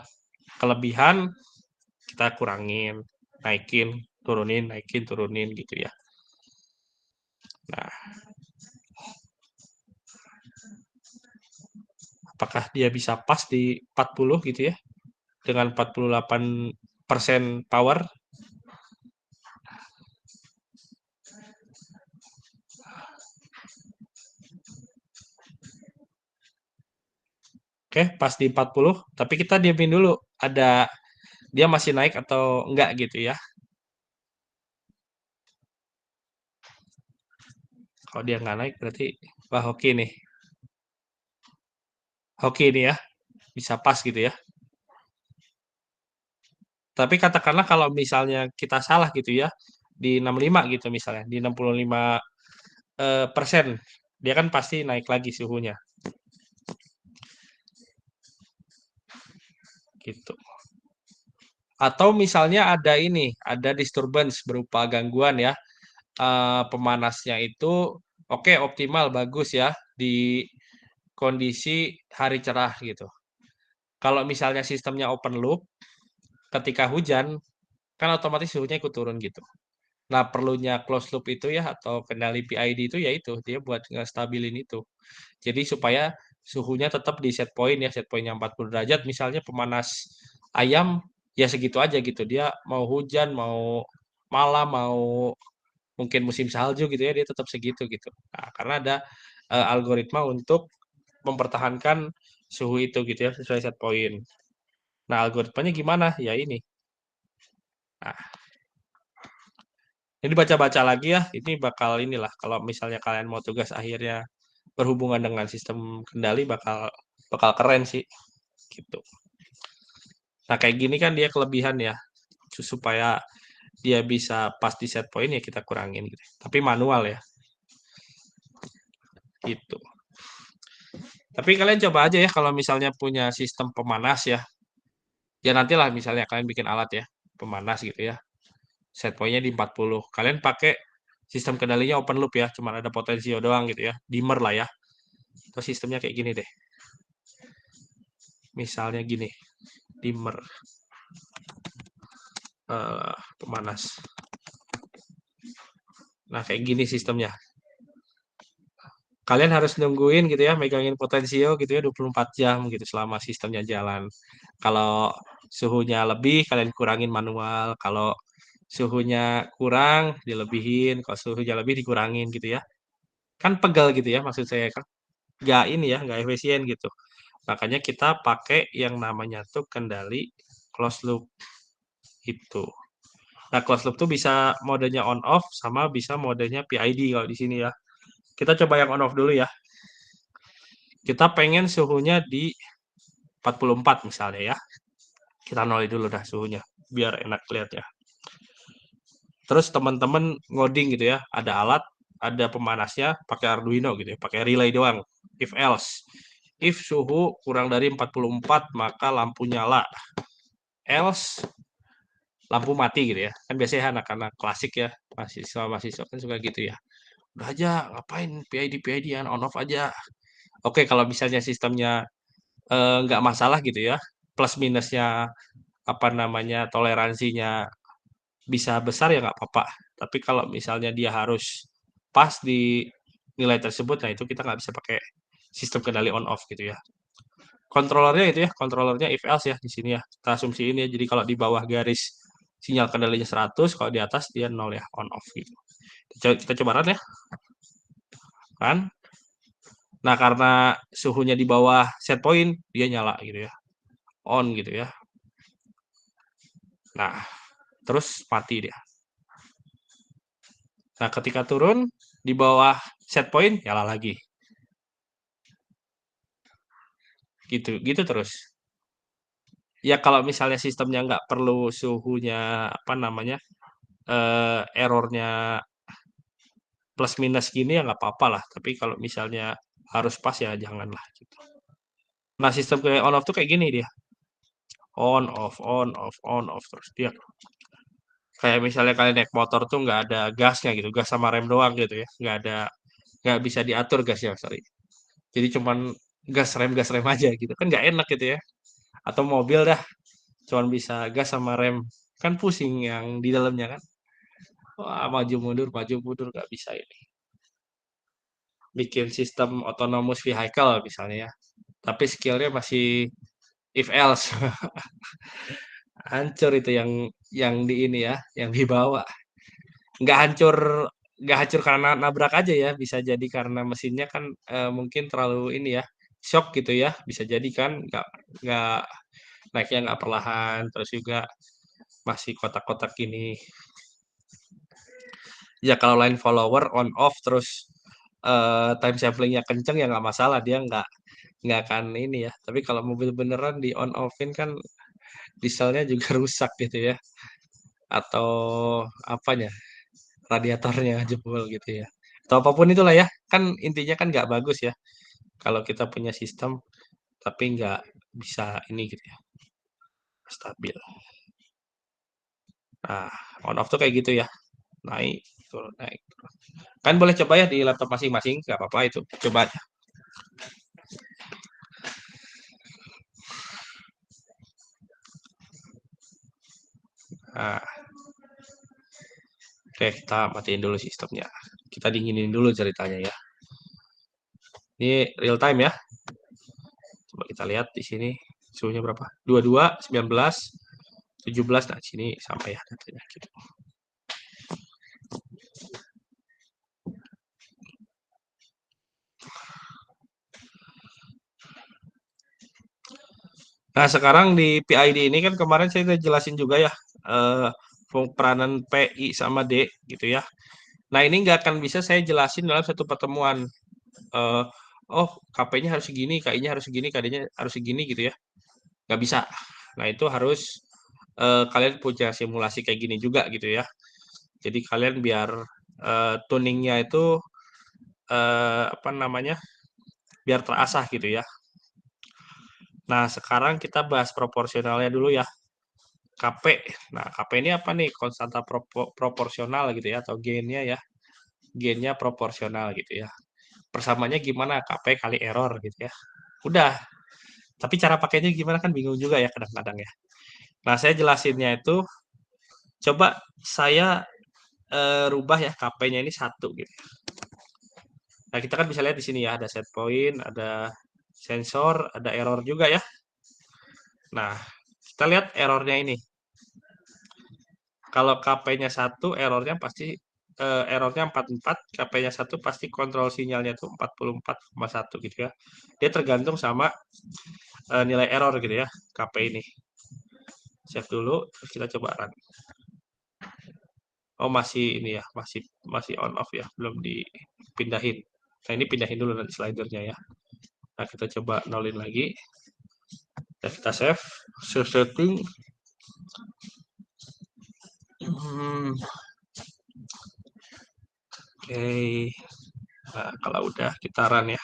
kelebihan kita kurangin, naikin, turunin gitu ya. Nah, apakah dia bisa pas di 40 gitu ya dengan 48% power? Oke, pas di 40, tapi kita diamin dulu. Ada dia masih naik atau enggak gitu ya. Kalau dia nggak naik berarti wah oke nih. Oke nih ya, bisa pas gitu ya. Tapi katakanlah kalau misalnya kita salah gitu ya, di 65 gitu misalnya, di 65 persen, dia kan pasti naik lagi suhunya. Gitu. Atau misalnya ada ini, ada disturbance berupa gangguan ya, pemanasnya itu oke optimal bagus ya di kondisi hari cerah gitu. Kalau misalnya sistemnya open loop, ketika hujan kan otomatis suhunya ikut turun gitu. Nah, perlunya closed loop itu ya atau kendali PID itu ya itu dia buat ngestabilin itu. Jadi supaya suhunya tetap di set point ya, set pointnya 40 derajat misalnya pemanas ayam ya segitu aja gitu. Dia mau hujan, mau malam, mau mungkin musim salju gitu ya dia tetap segitu gitu. Nah, karena ada algoritma untuk mempertahankan suhu itu gitu ya sesuai set point. Nah, algoritmanya gimana? Ya ini. Nah, ini baca-baca lagi ya. Ini bakal inilah kalau misalnya kalian mau tugas akhirnya berhubungan dengan sistem kendali bakal bakal keren sih gitu. Nah, kayak gini kan dia kelebihan ya. supaya dia bisa pas di set point ya kita kurangin gitu. Tapi manual ya. Gitu. Tapi kalian coba aja ya kalau misalnya punya sistem pemanas ya. Ya nantilah misalnya kalian bikin alat ya, pemanas gitu ya. Set point-nya di 40. Kalian pakai sistem kendalinya open loop ya, cuma ada potensio doang gitu ya. Dimmer lah ya. Atau sistemnya kayak gini deh. Misalnya gini, dimmer. Pemanas. Nah, kayak gini sistemnya. Kalian harus nungguin gitu ya, megangin potensio gitu ya 24 jam gitu selama sistemnya jalan. Kalau suhunya lebih, kalian kurangin manual. Kalau suhunya kurang, dilebihin. Kalau suhunya lebih, dikurangin gitu ya. Kan pegel gitu ya maksud saya kan. Nggak ini ya, nggak efisien gitu. Makanya kita pakai yang namanya tuh kendali closed loop itu. Nah, closed loop tuh bisa modenya on off sama bisa modenya PID kalau di sini ya. Kita coba yang on off dulu ya. Kita pengen suhunya di 44 misalnya ya. Kita nolin dulu dah suhunya biar enak lihatnya. Terus teman-teman ngoding gitu ya, ada alat, ada pemanasnya pakai Arduino gitu ya, pakai relay doang. If else. If suhu kurang dari 44 maka lampu nyala. Else lampu mati gitu ya. Kan biasanya anak-anak klasik ya, mahasiswa-mahasiswa kan suka gitu ya. Udah aja, ngapain PID yang on off aja. Oke, kalau misalnya sistemnya nggak masalah gitu ya, plus minusnya apa namanya toleransinya bisa besar ya nggak apa-apa. Tapi kalau misalnya dia harus pas di nilai tersebut, nah itu kita nggak bisa pakai sistem kendali on off gitu ya. Kontrolernya itu ya, kontrolernya if else ya di sini ya. Kita asumsi ini ya. Jadi kalau di bawah garis sinyal kendalinya 100, kalau di atas dia 0 ya, on off gitu. Kita coba run ya. Kan? Nah, karena suhunya di bawah set point, dia nyala gitu ya. On gitu ya. Nah, terus mati dia. Nah, ketika turun di bawah set point, nyala lagi. Gitu, gitu terus. Ya kalau misalnya sistemnya nggak perlu suhunya apa namanya errornya plus minus gini ya nggak apa-apa lah. Tapi kalau misalnya harus pas ya janganlah gitu. Nah sistem kayak on off tuh kayak gini dia, on off terus dia. Kayak misalnya kalian naik motor tuh nggak ada gasnya gitu, gas sama rem doang gitu ya, nggak bisa diatur gasnya sorry. Jadi cuman gas rem aja gitu kan nggak enak gitu ya. Atau mobil dah cuman bisa gas sama rem kan pusing yang di dalamnya kan. Wah, maju mundur nggak bisa ini. Bikin sistem autonomous vehicle misalnya ya. Tapi skillnya masih if else. Hancur itu yang di ini ya, yang dibawa. Nggak hancur nggak hancur karena nabrak aja ya, bisa jadi karena mesinnya kan mungkin terlalu ini ya, shock gitu ya, bisa jadi kan nggak naiknya nggak perlahan, terus juga masih kotak-kotak gini. Ya kalau line follower on off terus time samplingnya kenceng ya nggak masalah dia nggak akan ini ya. Tapi kalau mobil beneran di on offin kan dieselnya juga rusak gitu ya. Atau apanya radiatornya jebol gitu ya. Atau apapun itulah ya. Kan intinya kan nggak bagus ya. Kalau kita punya sistem tapi nggak bisa ini gitu ya. Stabil. Nah, on off tuh kayak gitu ya. Naik, turun, naik. Turun. Kan boleh coba ya di laptop masing-masing, nggak apa-apa itu. Coba aja. Nah, oke, kita matiin dulu sistemnya. Kita dinginin dulu ceritanya ya. Ini real time ya. Coba kita lihat di sini suhunya berapa? 22, 19, 17. Nah, sini sampai ya datanya gitu. Nah, sekarang di PID ini kan kemarin saya udah jelasin juga ya peranan PI sama D gitu ya. Nah, ini nggak akan bisa saya jelasin dalam satu pertemuan. Eh, oh, KP-nya harus segini, KI-nya harus segini, KD-nya harus segini gitu ya. Nggak bisa. Nah, itu harus kalian punya simulasi kayak gini juga gitu ya. Jadi kalian biar tuningnya itu apa namanya, biar terasah gitu ya. Nah, sekarang kita bahas proporsionalnya dulu ya. KP. Nah, KP ini apa nih? Konstanta proporsional gitu ya, atau gainnya ya. Gainnya proporsional gitu ya. Persamanya gimana? KP kali error gitu ya. Udah. Tapi cara pakainya gimana kan bingung juga ya kadang-kadang ya. Nah, saya jelasinnya itu, coba saya rubah ya KP-nya ini 1 gitu. Nah, kita kan bisa lihat di sini ya, ada set point, ada sensor, ada error juga ya. Nah, kita lihat errornya ini. Kalau KP-nya 1, errornya pasti errornya 44, KP-nya 1 pasti kontrol sinyalnya itu 44,1 gitu ya. Dia tergantung sama nilai error gitu ya, KP ini. Save dulu, terus kita coba run. Oh, masih ini ya, masih on off ya, belum dipindahin. Nah, ini pindahin dulu nanti slidernya ya. Nah, kita coba nolin lagi. Dan kita save setting. Oke. Nah, kalau udah kita run ya.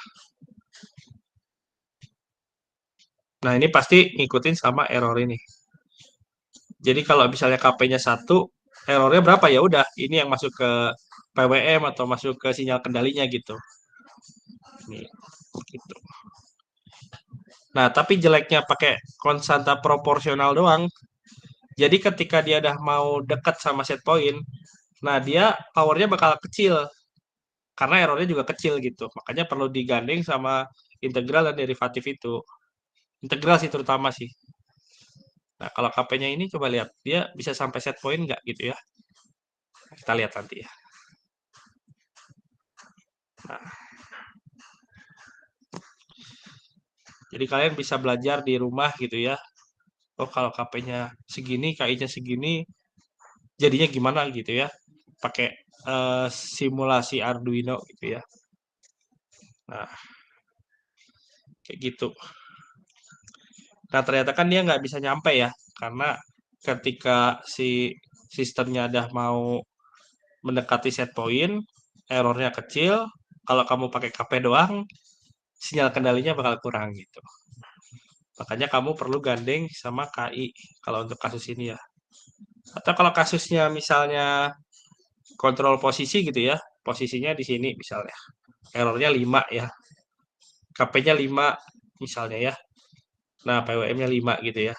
Nah, ini pasti ngikutin sama error ini. Jadi kalau misalnya KP-nya 1, errornya berapa ya udah, ini yang masuk ke PWM atau masuk ke sinyal kendalinya gitu. Nih, gitu. Nah, tapi jeleknya pakai konstanta proporsional doang. Jadi ketika dia udah mau dekat sama set point, nah dia powernya bakal kecil karena errornya juga kecil gitu. Makanya perlu digandeng sama integral dan derivatif itu. Integral sih terutama sih. Nah, kalau KP-nya ini coba lihat, dia bisa sampai set point nggak gitu ya. Kita lihat nanti ya. Nah, jadi kalian bisa belajar di rumah gitu ya. Oh, kalau KP-nya segini, KI-nya segini, jadinya gimana gitu ya. Pakai simulasi Arduino gitu ya. Nah, kayak gitu. Nah, ternyata kan dia nggak bisa nyampe ya, karena ketika si sistemnya udah mau mendekati set point, errornya kecil. Kalau kamu pakai KP doang, sinyal kendalinya bakal kurang gitu. Makanya kamu perlu gandeng sama KI kalau untuk kasus ini ya. Atau kalau kasusnya misalnya kontrol posisi gitu ya, posisinya di sini misalnya. Errornya 5 ya. KP-nya 5 misalnya ya. Nah, PWM-nya 5 gitu ya.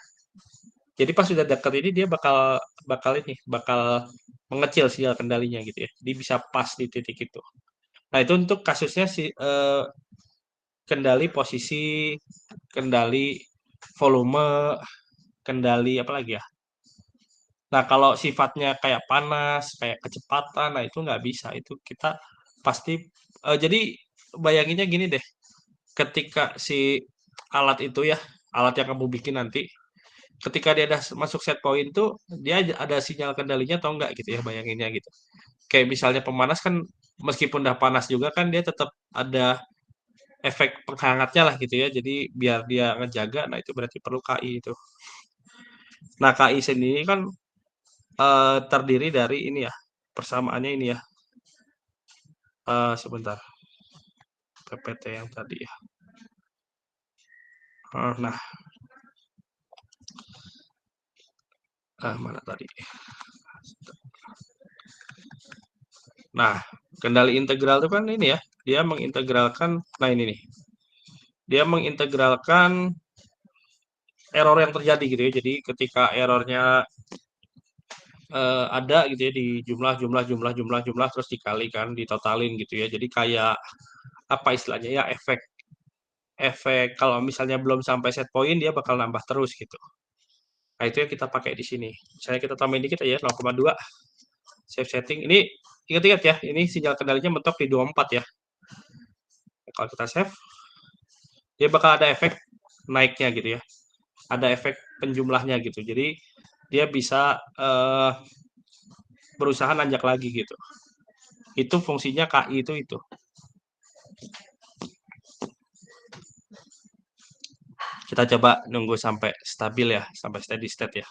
Jadi pas sudah dekat ini dia bakal mengecil sinyal kendalinya gitu ya. Dia bisa pas di titik itu. Nah, itu untuk kasusnya kendali posisi, kendali volume, kendali apa lagi ya? Nah, kalau sifatnya kayak panas, kayak kecepatan, nah itu nggak bisa. Itu kita pasti, jadi bayanginnya gini deh, ketika si alat itu ya, alat yang kamu bikin nanti, ketika dia udah masuk set point tuh, dia ada sinyal kendalinya atau enggak gitu ya, bayanginnya gitu. Kayak misalnya pemanas kan, meskipun udah panas juga kan dia tetap ada efek penghangatnya lah gitu ya. Jadi biar dia ngejaga, nah itu berarti perlu KI itu. Nah, KI sendiri kan terdiri dari ini ya, persamaannya ini ya. Sebentar, PPT yang tadi ya. Nah, mana tadi? Nah, kendali integral itu kan ini ya, dia mengintegralkan, nah ini nih, dia mengintegralkan error yang terjadi gitu ya. Jadi ketika errornya ada gitu ya di jumlah terus dikalikan, ditotalin gitu ya. Jadi kayak apa istilahnya ya, efek efek kalau misalnya belum sampai set point dia bakal nambah terus gitu. Nah, itu yang kita pakai di sini. Misalnya kita tambahin dikit aja 0,2, save setting. Ini ingat-ingat ya, ini sinyal kendalinya mentok di 24 ya. Kalau kita save, dia bakal ada efek naiknya gitu ya. Ada efek penjumlahnya gitu. Jadi dia bisa berusaha nanjak lagi gitu. Itu fungsinya KI itu. Kita coba nunggu sampai stabil ya, sampai steady state ya.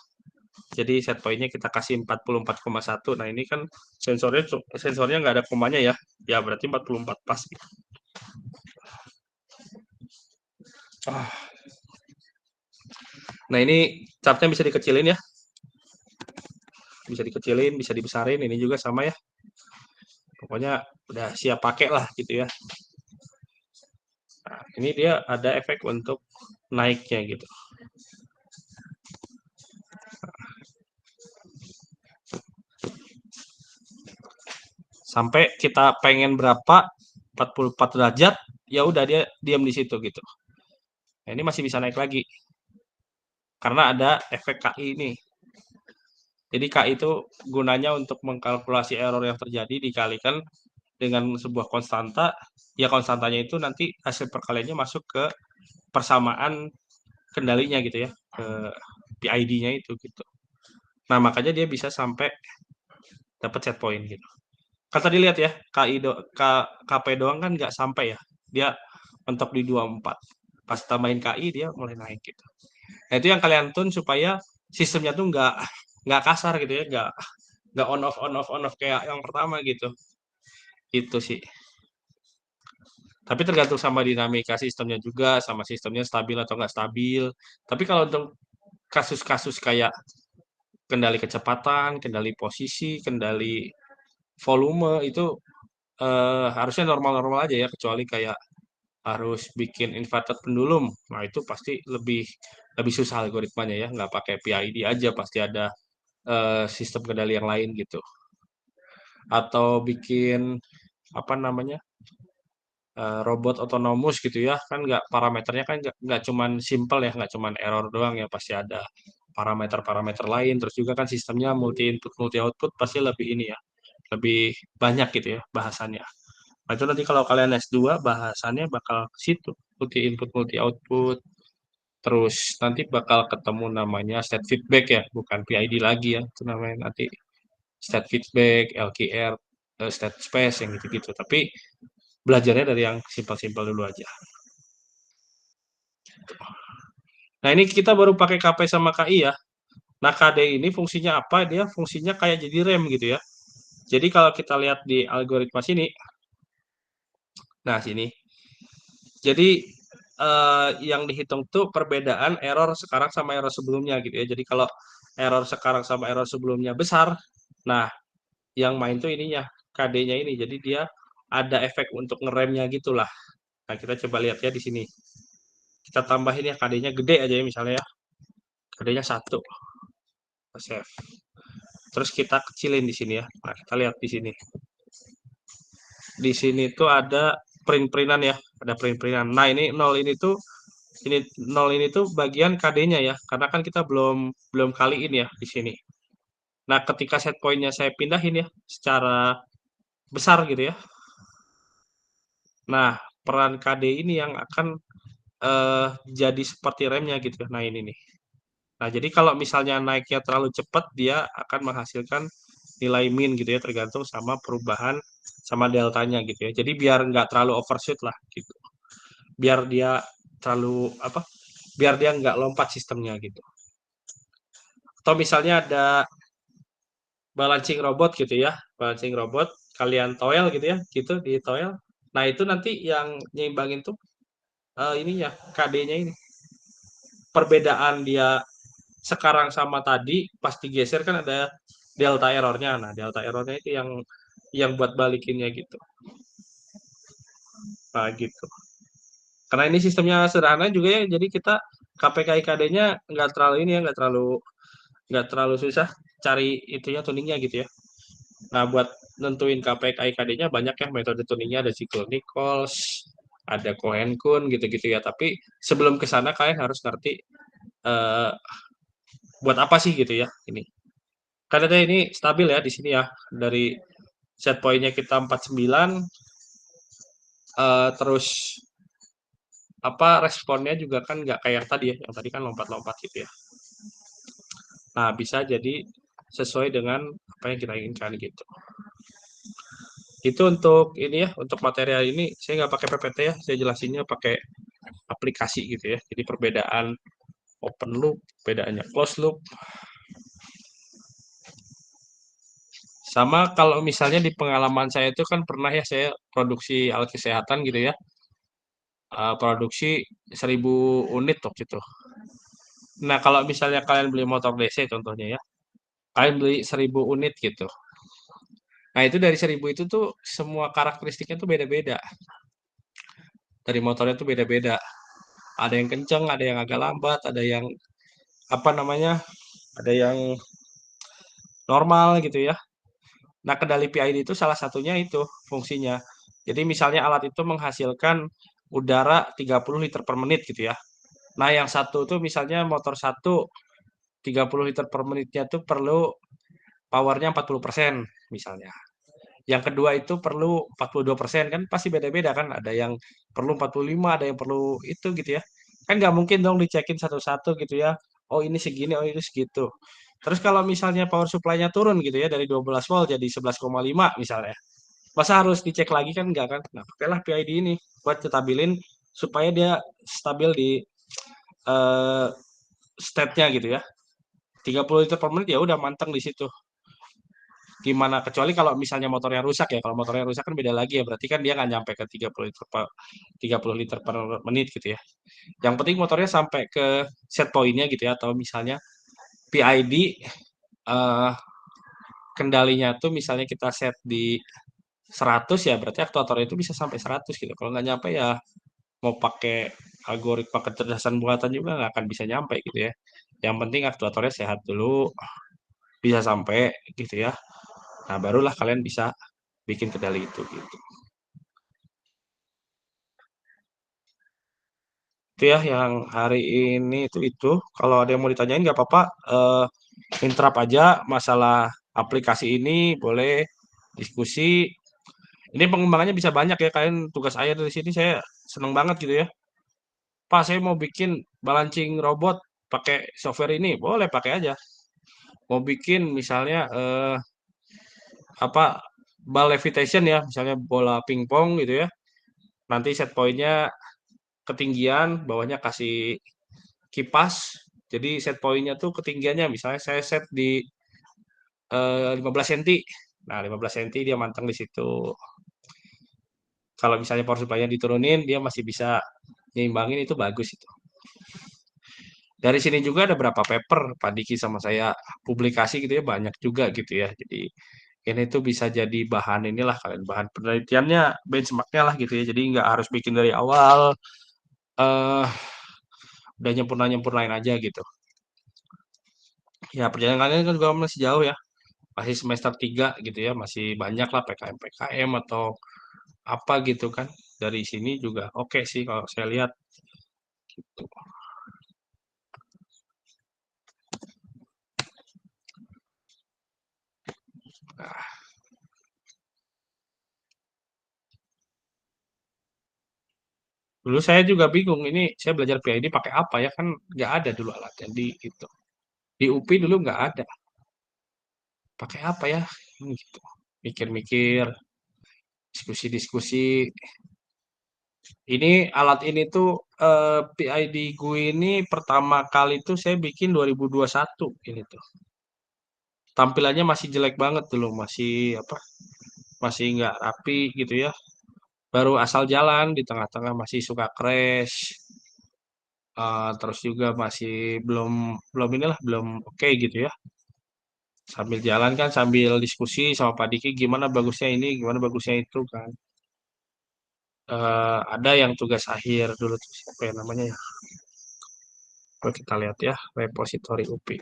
Jadi set point-nya kita kasih 44,1. Nah, ini kan sensornya nggak ada komanya ya. Ya, berarti 44 pas. Ah. Nah, ini chartnya bisa dikecilin ya. Bisa dikecilin, bisa dibesarin. Ini juga sama ya. Pokoknya udah siap pakai lah gitu ya. Nah, ini dia ada efek untuk naiknya gitu. Sampai kita pengen berapa 44 derajat, ya udah dia diam di situ gitu. Nah, ini masih bisa naik lagi karena ada efek KI ini. Jadi KI itu gunanya untuk mengkalkulasi error yang terjadi dikalikan dengan sebuah konstanta. Ya konstantanya itu nanti hasil perkaliannya masuk ke persamaan kendalinya gitu ya, ke PID-nya itu gitu. Nah, makanya dia bisa sampai dapat set point gitu. Kan tadi lihat ya, KP doang kan nggak sampai ya. Dia mentok di 24. Pas tambahin KI dia mulai naik gitu. Nah, itu yang kalian tune supaya sistemnya tuh nggak kasar gitu ya, nggak on off kayak yang pertama gitu. Itu sih. Tapi tergantung sama dinamika sistemnya juga, sama sistemnya stabil atau nggak stabil. Tapi kalau untuk kasus-kasus kayak kendali kecepatan, kendali posisi, kendali volume itu harusnya normal-normal aja ya, kecuali kayak harus bikin inverted pendulum. Nah, itu pasti lebih lebih susah algoritmanya ya, nggak pakai PID aja, pasti ada sistem kendali yang lain gitu. Atau bikin apa namanya robot otonomus gitu ya, kan nggak parameternya kan nggak cuman simple ya, nggak cuman error doang ya, pasti ada parameter-parameter lain. Terus juga kan sistemnya multi input multi output pasti lebih ini ya, lebih banyak gitu ya bahasannya. Nah, itu nanti kalau kalian S2 bahasannya bakal ke situ, multi input multi output. Terus nanti bakal ketemu namanya state feedback ya, bukan PID lagi ya. Itu namanya nanti state feedback, LKR, state space yang gitu-gitu. Tapi belajarnya dari yang simpel-simpel dulu aja. Nah, ini kita baru pakai KP sama KI ya. Nah, KD ini fungsinya apa? Dia fungsinya kayak jadi rem gitu ya. Jadi kalau kita lihat di algoritma sini, nah sini. Jadi yang dihitung tuh perbedaan error sekarang sama error sebelumnya gitu ya. Jadi kalau error sekarang sama error sebelumnya besar, nah yang main tuh ininya, KD-nya ini. Jadi dia ada efek untuk ngeremnya gitulah. Nah, kita coba lihat ya di sini. Kita tambahin ya KD-nya gede aja ya misalnya ya. KD-nya 1. Save. Terus kita kecilin di sini ya. Nah, kita lihat di sini. Di sini tuh ada print-printan ya, ada print-printan. Nah, ini 0 ini 0 ini tuh bagian KD-nya ya, karena kan kita belum belum kaliin ya di sini. Nah, ketika set point-nya saya pindahin ya secara besar gitu ya. Nah, peran KD ini yang akan jadi seperti remnya gitu ya. Nah, ini nih. Nah, jadi kalau misalnya naiknya terlalu cepat, dia akan menghasilkan nilai min gitu ya, tergantung sama perubahan sama deltanya gitu ya. Jadi biar nggak terlalu overshoot lah gitu. Biar dia terlalu apa? Biar dia nggak lompat sistemnya gitu. Atau misalnya ada balancing robot gitu ya, balancing robot kalian toel gitu ya, gitu di toel. Nah, itu nanti yang nyimbangin tuh ininya KD-nya ini. Perbedaan dia sekarang sama tadi pas digeser kan ada delta errornya. Nah, delta errornya itu yang buat balikinnya gitu. Nah, gitu. Karena ini sistemnya sederhana juga ya, jadi kita KPK-IKD-nya nggak terlalu ini ya, nggak terlalu susah cari itunya tuningnya gitu ya. Nah, buat nentuin KPK-IKD-nya banyak ya metode tuningnya, ada Zigler-Nichols, ada Cohen-Kun gitu-gitu ya. Tapi sebelum ke sana kalian harus ngerti eh, buat apa sih gitu ya ini. Karena ini stabil ya di sini ya. Dari set point-nya kita 49, terus apa responnya juga kan nggak kayak yang tadi ya. Yang tadi kan lompat-lompat gitu ya. Nah, bisa jadi sesuai dengan apa yang kita inginkan gitu. Itu untuk ini ya, untuk material ini saya nggak pakai PPT ya, saya jelasinnya pakai aplikasi gitu ya. Jadi perbedaan open loop, perbedaannya closed loop. Sama kalau misalnya di pengalaman saya itu kan pernah ya saya produksi alat kesehatan gitu ya, produksi 1.000 unit waktu itu. Nah, kalau misalnya kalian beli motor DC contohnya ya, kalian beli 1.000 unit gitu. Nah, itu dari 1.000 itu tuh semua karakteristiknya tuh beda-beda. Dari motornya tuh beda-beda. Ada yang kenceng, ada yang agak lambat, ada yang apa namanya, ada yang normal gitu ya. Nah, kendali PID itu salah satunya itu fungsinya. Jadi misalnya alat itu menghasilkan udara 30 liter per menit gitu ya. Nah, yang satu tuh misalnya motor satu 30 liter per menitnya tuh perlu powernya 40% misalnya. Yang kedua itu perlu 42%, kan pasti beda-beda kan. Ada yang perlu 45, ada yang perlu itu gitu ya. Kan nggak mungkin dong dicekin satu-satu gitu ya. Oh ini segini, oh ini segitu. Terus kalau misalnya power supply-nya turun gitu ya dari 12 volt jadi 11,5 misalnya. Masa harus dicek lagi kan enggak kan? Nah, pakailah PID ini buat stabilin supaya dia stabil di eh, state-nya gitu ya. 30 liter per menit ya udah manteng di situ. Gimana kecuali kalau misalnya motornya rusak ya. Kalau motornya rusak kan beda lagi ya. Berarti kan dia nggak nyampe ke 30 liter per menit gitu ya. Yang penting motornya sampai ke set pointnya gitu ya. Atau misalnya PID eh, kendalinya tuh misalnya kita set di 100 ya berarti aktuatornya itu bisa sampai 100 gitu. Kalau nggak nyampe ya mau pakai algoritma kecerdasan buatan juga nggak akan bisa nyampe gitu ya. Yang penting aktuatornya sehat dulu, bisa sampai gitu ya. Nah, barulah kalian bisa bikin kendali itu gitu. Itu ya yang hari ini itu. Kalau ada yang mau ditanyain nggak apa-apa, interrupt aja masalah aplikasi ini, boleh diskusi. Ini pengembangannya bisa banyak ya, kalian tugas akhir dari sini saya seneng banget gitu ya. Pak, saya mau bikin balancing robot pakai software ini, boleh pakai aja. Mau bikin misalnya apa ball levitation ya, misalnya bola pingpong gitu ya. Nanti set pointnya ketinggian, bawahnya kasih kipas. Jadi set pointnya tuh ketinggiannya misalnya saya set di 15 cm. Nah, 15 cm dia manteng di situ. Kalau misalnya power supply-nya diturunin, dia masih bisa nyimbangin itu bagus itu. Dari sini juga ada berapa paper Pak Diki sama saya publikasi gitu ya banyak juga gitu ya. Jadi ini tuh bisa jadi bahan inilah kalian bahan penelitiannya benchmarknya lah gitu ya. Jadi nggak harus bikin dari awal eh udah nyempurna-nyempurnain aja gitu. Ya perjalanan kalian kan juga masih jauh ya. Masih semester 3 gitu ya, masih banyak lah PKM-PKM atau apa gitu kan. Dari sini juga oke sih kalau saya lihat gitu. Nah, dulu saya juga bingung ini saya belajar PID pakai apa ya kan nggak ada dulu alatnya di itu. Di UPI dulu nggak ada. Pakai apa ya? Gitu. Mikir-mikir, diskusi-diskusi. Ini alat ini tuh PID gue ini pertama kali tuh saya bikin 2021 ini tuh. Tampilannya masih jelek banget dulu, masih apa? Masih nggak rapi gitu ya. Baru asal jalan di tengah-tengah masih suka crash. Terus juga masih belum belum inilah belum oke gitu ya. Sambil jalan kan sambil diskusi sama Pak Diki gimana bagusnya ini, gimana bagusnya itu kan. Ada yang tugas akhir dulu tuh siapa ya namanya ya? Coba kita lihat ya repositori UPI.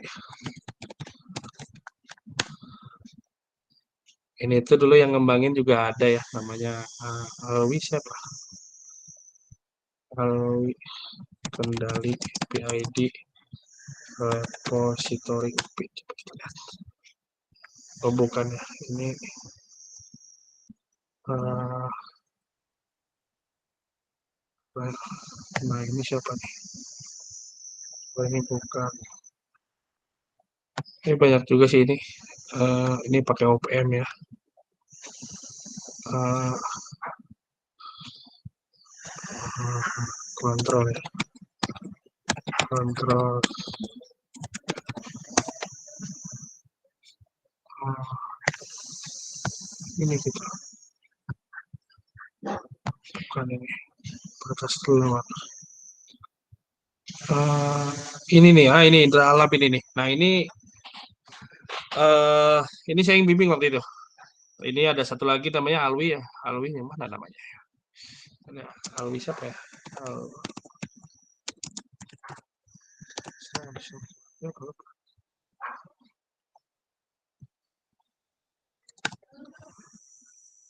Ini tuh dulu yang ngembangin juga ada ya namanya Alwi siapa? Alwi kendali PID repositori UPI. Coba kita lihat. Oh bukan ya, ini uh, nah ini siapa nih? Oh, ini bukan. Ini banyak juga sih ini. Ini pakai OPM ya. Uh, kontrol ya. Kontrol. ini gitu. Bukan ini. Batas lewat. Ini nih, ini indra alam ini nih. Nah ini saya yang bimbing waktu itu. Ini ada satu lagi namanya Alwi ya. Alwi yang mana namanya? Alwi siapa ya?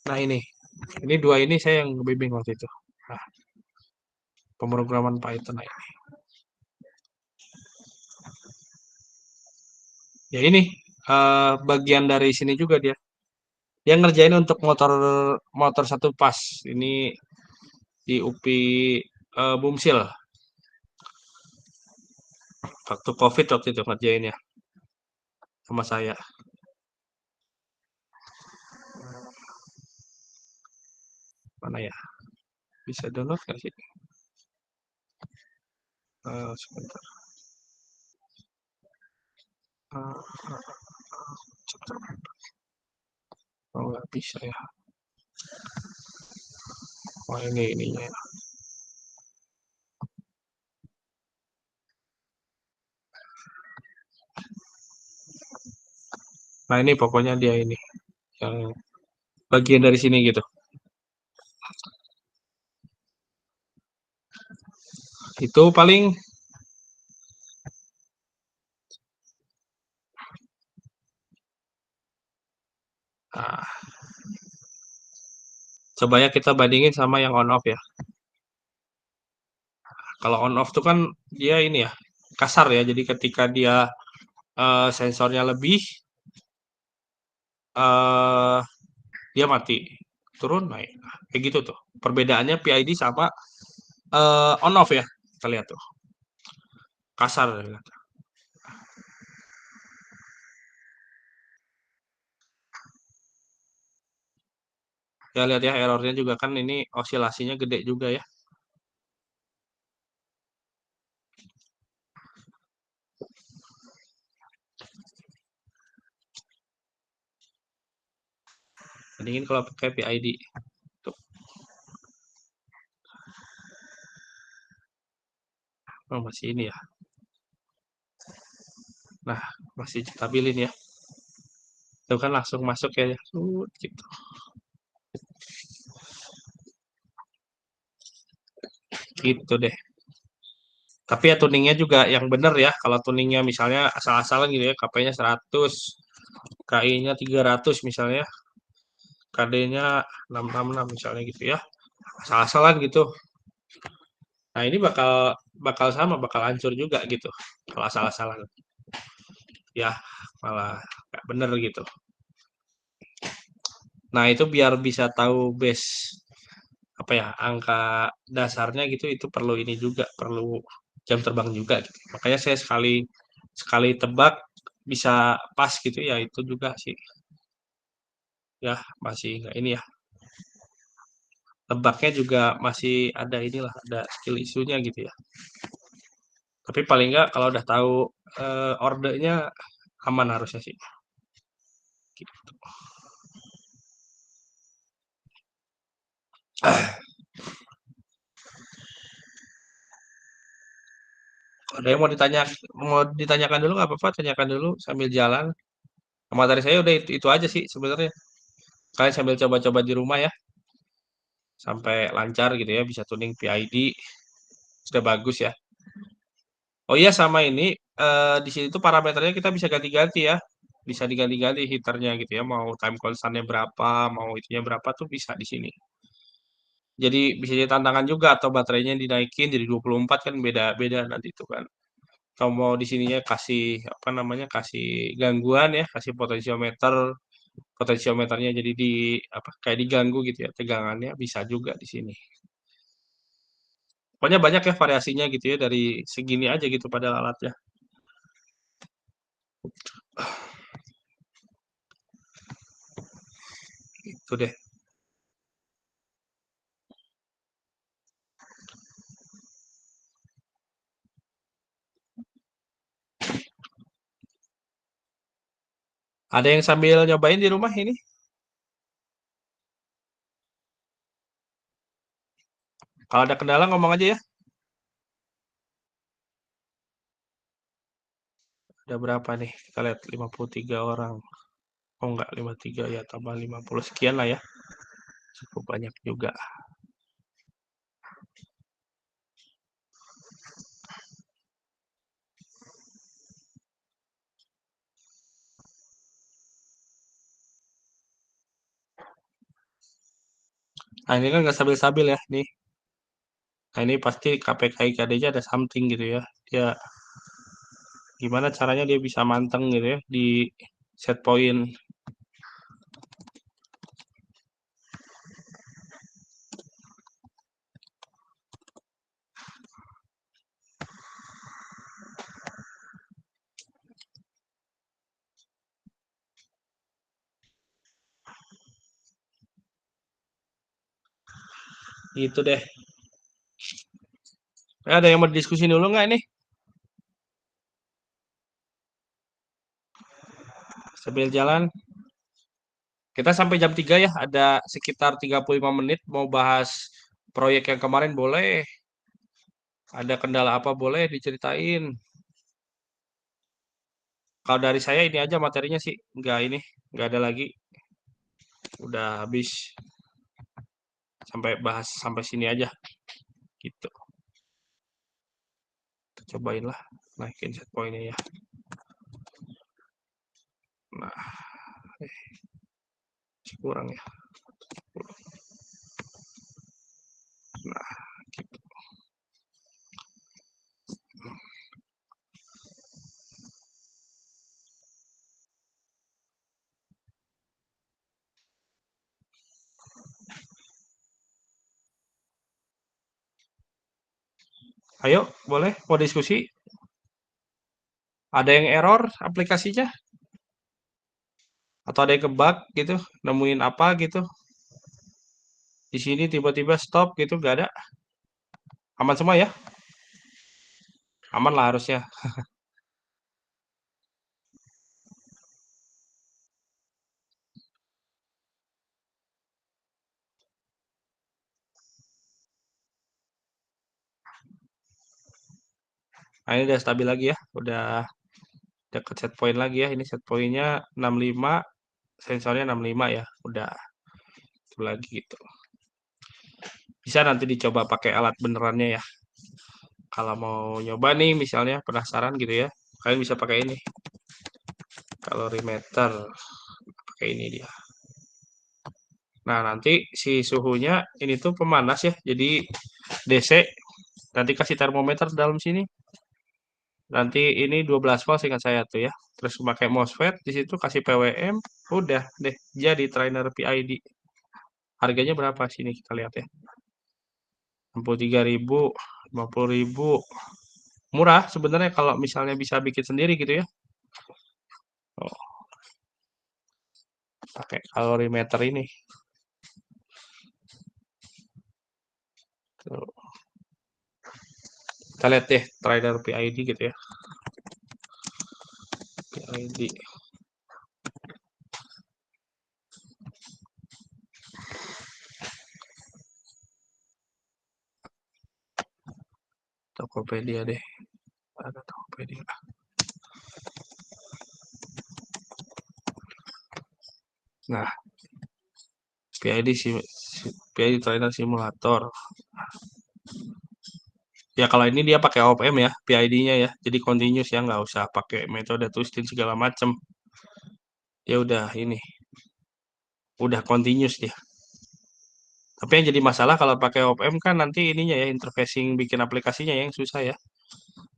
Nah ini dua ini saya yang bimbing waktu itu. Nah, pemrograman Python ini. Ya ini bagian dari sini juga dia. Dia ngerjain untuk motor motor satu pas. Ini di UPI Bumsil. Waktu COVID waktu itu ngerjainnya sama saya. Mana ya? Bisa download nggak sih? Sebentar. Oh nggak bisa ya. Oh ini ininya. Nah ini pokoknya dia ini yang bagian dari sini gitu. Itu paling nah, coba ya kita bandingin sama yang on off ya. Kalau on off tuh kan dia ini ya kasar ya. Jadi ketika dia sensornya lebih eh dia mati. Turun naik. Nah, kayak gitu tuh. Perbedaannya PID sama on off ya. Kita lihat tuh. Kasar ya. Ya lihat ya errornya juga kan ini osilasinya gede juga ya. Bandingin kalau pakai PID. Tuh. Oh, masih ini ya. Nah, masih stabilin ya. Itu kan langsung masuk ya. Gitu. Gitu deh. Tapi ya tuningnya juga yang bener ya. Kalau tuningnya misalnya asal-asalan gitu ya, KP-nya 100, KI-nya 300 misalnya, KD-nya 666 misalnya gitu ya. Asal-asalan gitu. Nah, ini bakal bakal sama, bakal hancur juga gitu. Kalau asal-asalan. Ya, malah nggak bener gitu. Nah, itu biar bisa tahu base apa ya, angka dasarnya gitu itu perlu ini juga, perlu jam terbang juga gitu. Makanya saya sekali sekali tebak bisa pas gitu ya itu juga sih. Ya, masih nggak ini ya. Tebaknya juga masih ada inilah, ada skill isunya gitu ya. Tapi paling nggak kalau udah tahu ordernya aman harusnya sih. Gitu. Ada yang mau ditanyakan dulu nggak apa-apa, tanyakan dulu sambil jalan. Materi saya udah itu aja sih sebenarnya. Kalian sambil coba-coba di rumah ya, sampai lancar gitu ya, bisa tuning PID, sudah bagus ya. Oh iya sama ini, di sini tuh parameternya kita bisa ganti-ganti ya, bisa diganti-ganti heaternya gitu ya, mau time constantnya berapa, mau itunya berapa tuh bisa di sini. Jadi bisa jadi tantangan juga atau baterainya dinaikin jadi 24 kan beda-beda nanti itu kan. Kalau mau di sininya kasih apa namanya kasih gangguan ya, kasih potensiometernya jadi di apa kayak diganggu gitu ya tegangannya bisa juga di sini. Pokoknya banyak ya variasinya gitu ya dari segini aja gitu pada alatnya. Itu deh. Ada yang sambil nyobain di rumah ini? Kalau ada kendala ngomong aja ya. Ada berapa nih? Kita lihat 53 orang. Oh enggak, 53 ya, tambah 50 sekian lah ya. Cukup banyak juga. Nah, ini kan nggak stabil-stabil ya, nih. Nah, ini pasti KPK IKD-nya ada something gitu ya. Dia gimana caranya dia bisa manteng gitu ya di set point. Gitu deh. Ada yang mau diskusi dulu nggak nih? Sambil jalan. Kita sampai jam 3 ya, ada sekitar 35 menit mau bahas proyek yang kemarin boleh. Ada kendala apa boleh diceritain. Kalau dari saya ini aja materinya sih, nggak ada lagi. Udah habis sampai bahas sampai sini aja gitu. Kita cobain lah naikin set pointnya ya. Nah, kurang ya. Nah, gitu. Ayo, boleh mau diskusi? Ada yang error aplikasinya? Atau ada yang kebug gitu? Nemuin apa gitu? Di sini tiba-tiba stop gitu, nggak ada? Aman semua ya? Aman lah harusnya. Nah, ini udah stabil lagi ya. Udah deket set point lagi ya. Ini set pointnya 65, sensornya 65 ya. Udah itu lagi gitu. Bisa nanti dicoba pakai alat benerannya ya. Kalau mau nyoba nih misalnya penasaran gitu ya. Kalian bisa pakai ini. Kalorimeter. Pakai ini dia. Nah, nanti si suhunya ini tuh pemanas ya. Jadi DC. Nanti kasih termometer dalam sini. Nanti ini 12 volt seingat saya tuh ya. Terus pakai MOSFET di situ kasih PWM, udah deh jadi trainer PID. Harganya berapa sini kita lihat ya. 63.000, 50.000. Murah sebenarnya kalau misalnya bisa bikin sendiri gitu ya. Oh, pakai kalorimeter ini. Tuh. Kita lihat deh trainer PID gitu ya. PID. Tokopedia deh. Ada Tokopedia. Nah, PID trainer simulator. Ya kalau ini dia pakai OPM ya, PID-nya ya. Jadi continuous ya, nggak usah pakai metode twisting segala macem. Ya udah ini, udah continuous dia. Tapi yang jadi masalah kalau pakai OPM kan nanti ininya ya, interfacing bikin aplikasinya yang susah ya.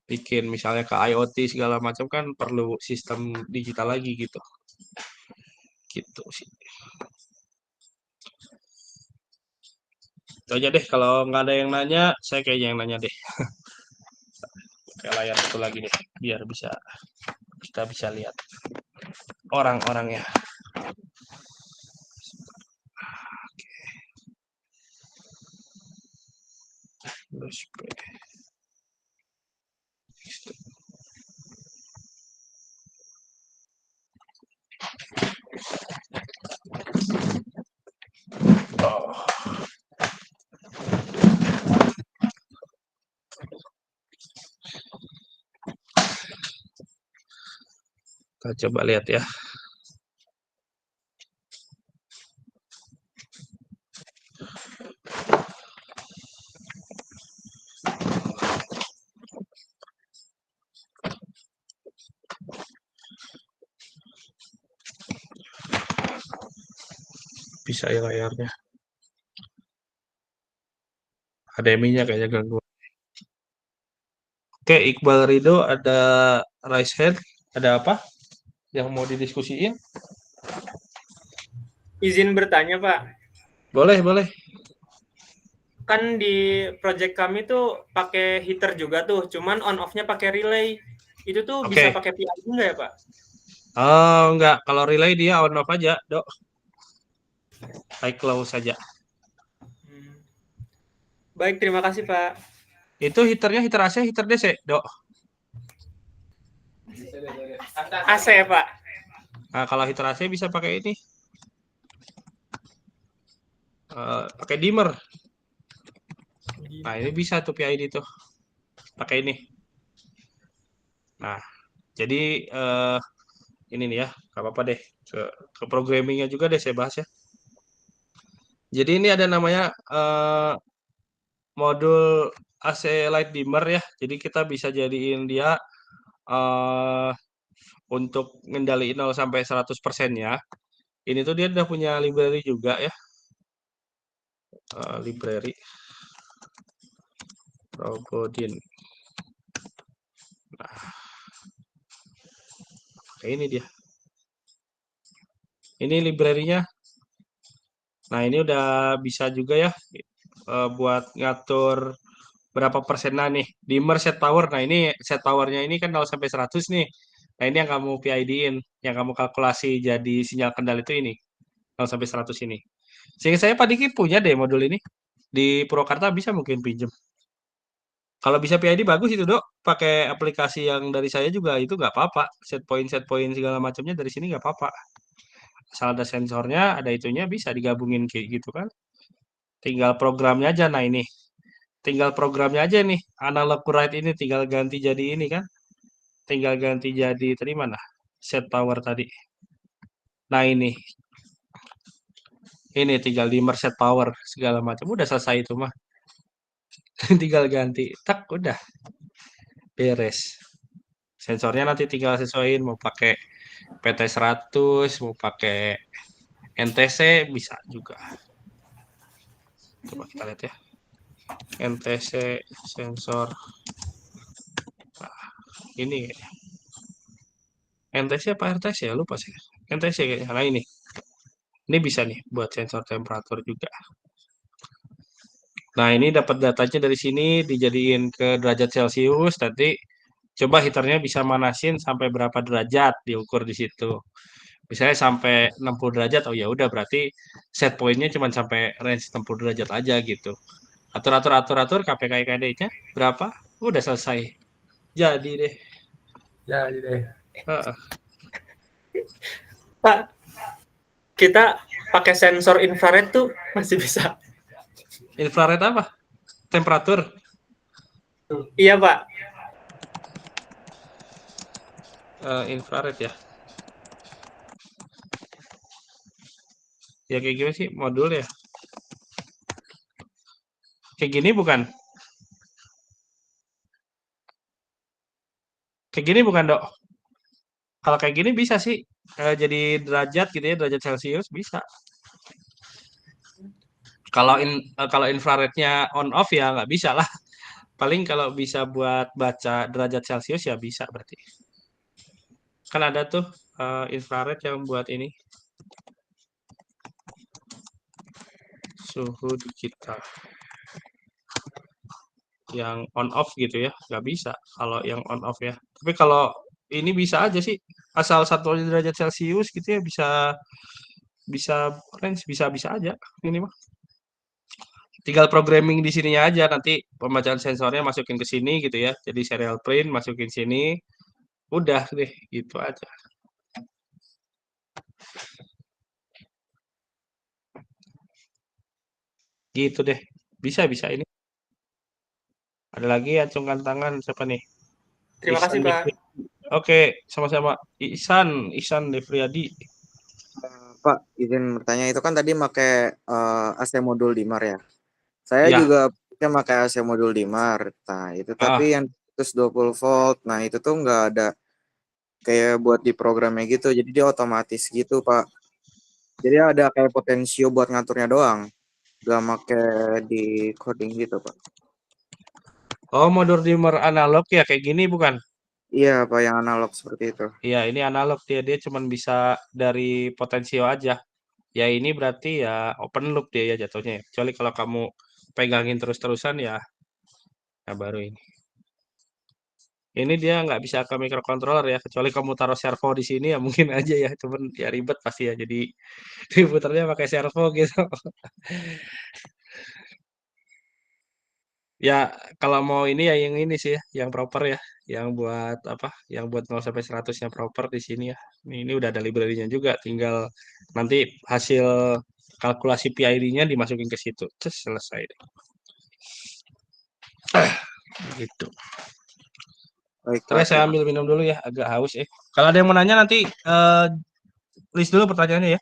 Bikin misalnya ke IoT segala macam kan perlu sistem digital lagi gitu. Gitu sih. Itu aja deh, kalau nggak ada yang nanya, saya kayaknya yang nanya deh. Kayak layar satu lagi deh, biar kita bisa lihat orang-orangnya. Terus, oh. Kita coba lihat ya. Bisa ya layarnya. HDMI-nya kayaknya ganggu. Oke, Iqbal Ridho ada raise hand. Ada apa yang mau didiskusiin? Izin bertanya, Pak. Boleh, boleh. Kan di project kami tuh pakai heater juga tuh, cuman on off-nya pakai relay. Itu tuh bisa Oke. pakai PID nggak ya, Pak? Oh, enggak. Kalau relay dia on off aja, Dok. High close saja. Baik, terima kasih, Pak. Itu heaternya heater AC, heater DC, Dok. AC ya, Pak? Nah, kalau heater AC bisa pakai ini. Pakai dimmer. Nah, ini bisa tuh PID tuh. Pakai ini. Nah, jadi ini nih ya, nggak apa-apa deh. Ke programmingnya juga deh saya bahas ya. Jadi ini ada namanya modul AC light dimmer ya. Jadi kita bisa jadiin dia eh untuk ngendaliin 0 sampai 100%-nya. Ini tuh dia udah punya library juga ya. Library Robodin. Nah, kayak ini dia. Ini library-nya. Nah, ini udah bisa juga ya buat ngatur berapa persenan nih. Dimmer set power. Nah, ini set powernya ini kan 0 sampai 100 nih. Nah, ini yang kamu PID-in, yang kamu kalkulasi jadi sinyal kendali itu ini. 0 sampai 100 ini. Sehingga saya Pak Diki punya deh modul ini. Di Purwakarta bisa mungkin pinjem. Kalau bisa PID bagus itu dok. Pakai aplikasi yang dari saya juga itu nggak apa-apa. Set point segala macamnya dari sini nggak apa-apa. Asal ada sensornya, ada itunya bisa digabungin kayak gitu kan. Tinggal programnya aja. Nah ini, tinggal programnya aja nih. Analog to write ini tinggal ganti jadi ini kan. Tinggal ganti jadi tadi mana? Set power tadi. Nah ini tinggal dimmer set power segala macam. Udah selesai itu mah. Tinggal ganti. Tak udah beres. Sensornya nanti tinggal sesuaiin mau pakai PT 100, mau pakai NTC bisa juga. Coba kita lihat ya. NTC sensor. Nah, ini NTC apa RTS ya? Lupa sih. NTC kayaknya. Nah ini. Ini bisa nih buat sensor temperatur juga. Nah, ini dapat datanya dari sini dijadiin ke derajat Celcius, nanti coba heaternya bisa manasin sampai berapa derajat diukur di situ. Misalnya sampai 60 derajat, oh ya udah berarti set pointnya cuma sampai range 60 derajat aja gitu. Atur KPK-nya berapa? Udah selesai. Jadi deh. Jadi deh. Heeh. Pak, kita pakai sensor infrared tuh masih bisa. Infrared apa? Temperatur. Iya, Pak. Infrared ya. Ya kayak gimana sih modul ya? Kayak gini bukan? Kayak gini bukan, Dok? Kalau kayak gini bisa sih jadi derajat gitu ya, derajat Celcius bisa. Kalau infrarednya on off ya nggak bisa lah. Paling kalau bisa buat baca derajat Celcius ya bisa berarti. Kan ada tuh infrared yang buat ini suhu digital yang on off gitu ya, nggak bisa kalau yang on off ya. Tapi kalau ini bisa aja sih, asal 1 derajat Celcius gitu ya bisa bisa range bisa bisa aja ini mah. Tinggal programming di sininya aja nanti pembacaan sensornya masukin ke sini gitu ya. Jadi serial print masukin sini, udah deh gitu aja. Gitu deh. Bisa bisa ini. Ada lagi acungkan tangan siapa nih? Terima kasih, Ihsan Pak. Fikri. Oke, sama-sama. Ihsan Devriadi. Pak, izin bertanya itu kan tadi pakai AC modul dimmer ya. Saya Ya, juga pakai AC modul dimmer. Nah, itu tapi ah, yang 120 volt. Nah, itu tuh nggak ada kayak buat di programnya gitu. Jadi dia otomatis gitu, Pak. Jadi ada kayak potensio buat ngaturnya doang. Gak pakai di coding gitu, Pak. oh modul dimmer analog ya kayak gini bukan? Iya, Pak, yang analog seperti itu. Iya, ini analog dia cuman bisa dari potensio aja. Ya ini berarti ya open loop dia ya jatuhnya, ya. Kecuali kalau kamu pegangin terus-terusan ya, ya baru ini. Ini dia nggak bisa ke microcontroller ya, kecuali kamu taruh servo di sini ya mungkin aja ya, cuman ya ribet pasti ya. Jadi diputarnya pakai servo gitu. Ya kalau mau ini ya yang ini sih ya, yang proper ya, yang buat apa? Yang buat 0 sampai 100 yang proper di sini ya. Ini udah ada library-nya juga, tinggal nanti hasil kalkulasi PID-nya dimasukin ke situ. Terus selesai deh. Gitu. Baik, Pak. Terus saya Terima ambil minum dulu ya, agak haus. Kalau ada yang mau nanya nanti list dulu pertanyaannya ya.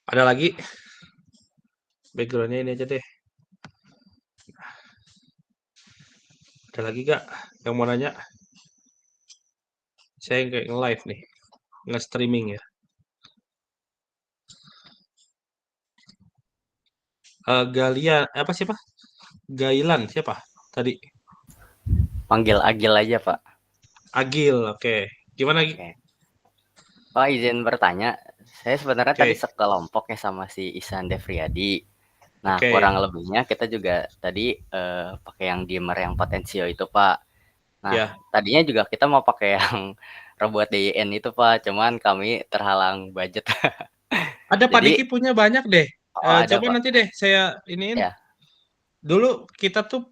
Ada lagi backgroundnya ini aja deh. Ada lagi gak yang mau nanya? Saya kayak nge-live nih, nge-streaming ya. Galia apa siapa? Gailan siapa? Tadi Panggil Agil aja, Pak. Agil, oke. Gimana? Oke. Pak, izin bertanya. Saya sebenarnya tadi Oke, sekelompok ya sama si Ihsan Devriadi. Nah, oke. kurang lebihnya kita juga tadi pakai yang dimmer yang potensio itu, Pak. Nah, Ya, tadinya juga kita mau pakai yang Robot DIN itu, Pak. Cuman kami terhalang budget. ada Pak Jadi, Diki punya banyak deh. oh ada, Coba Pak. nanti deh saya iniin. Ya. Dulu kita tuh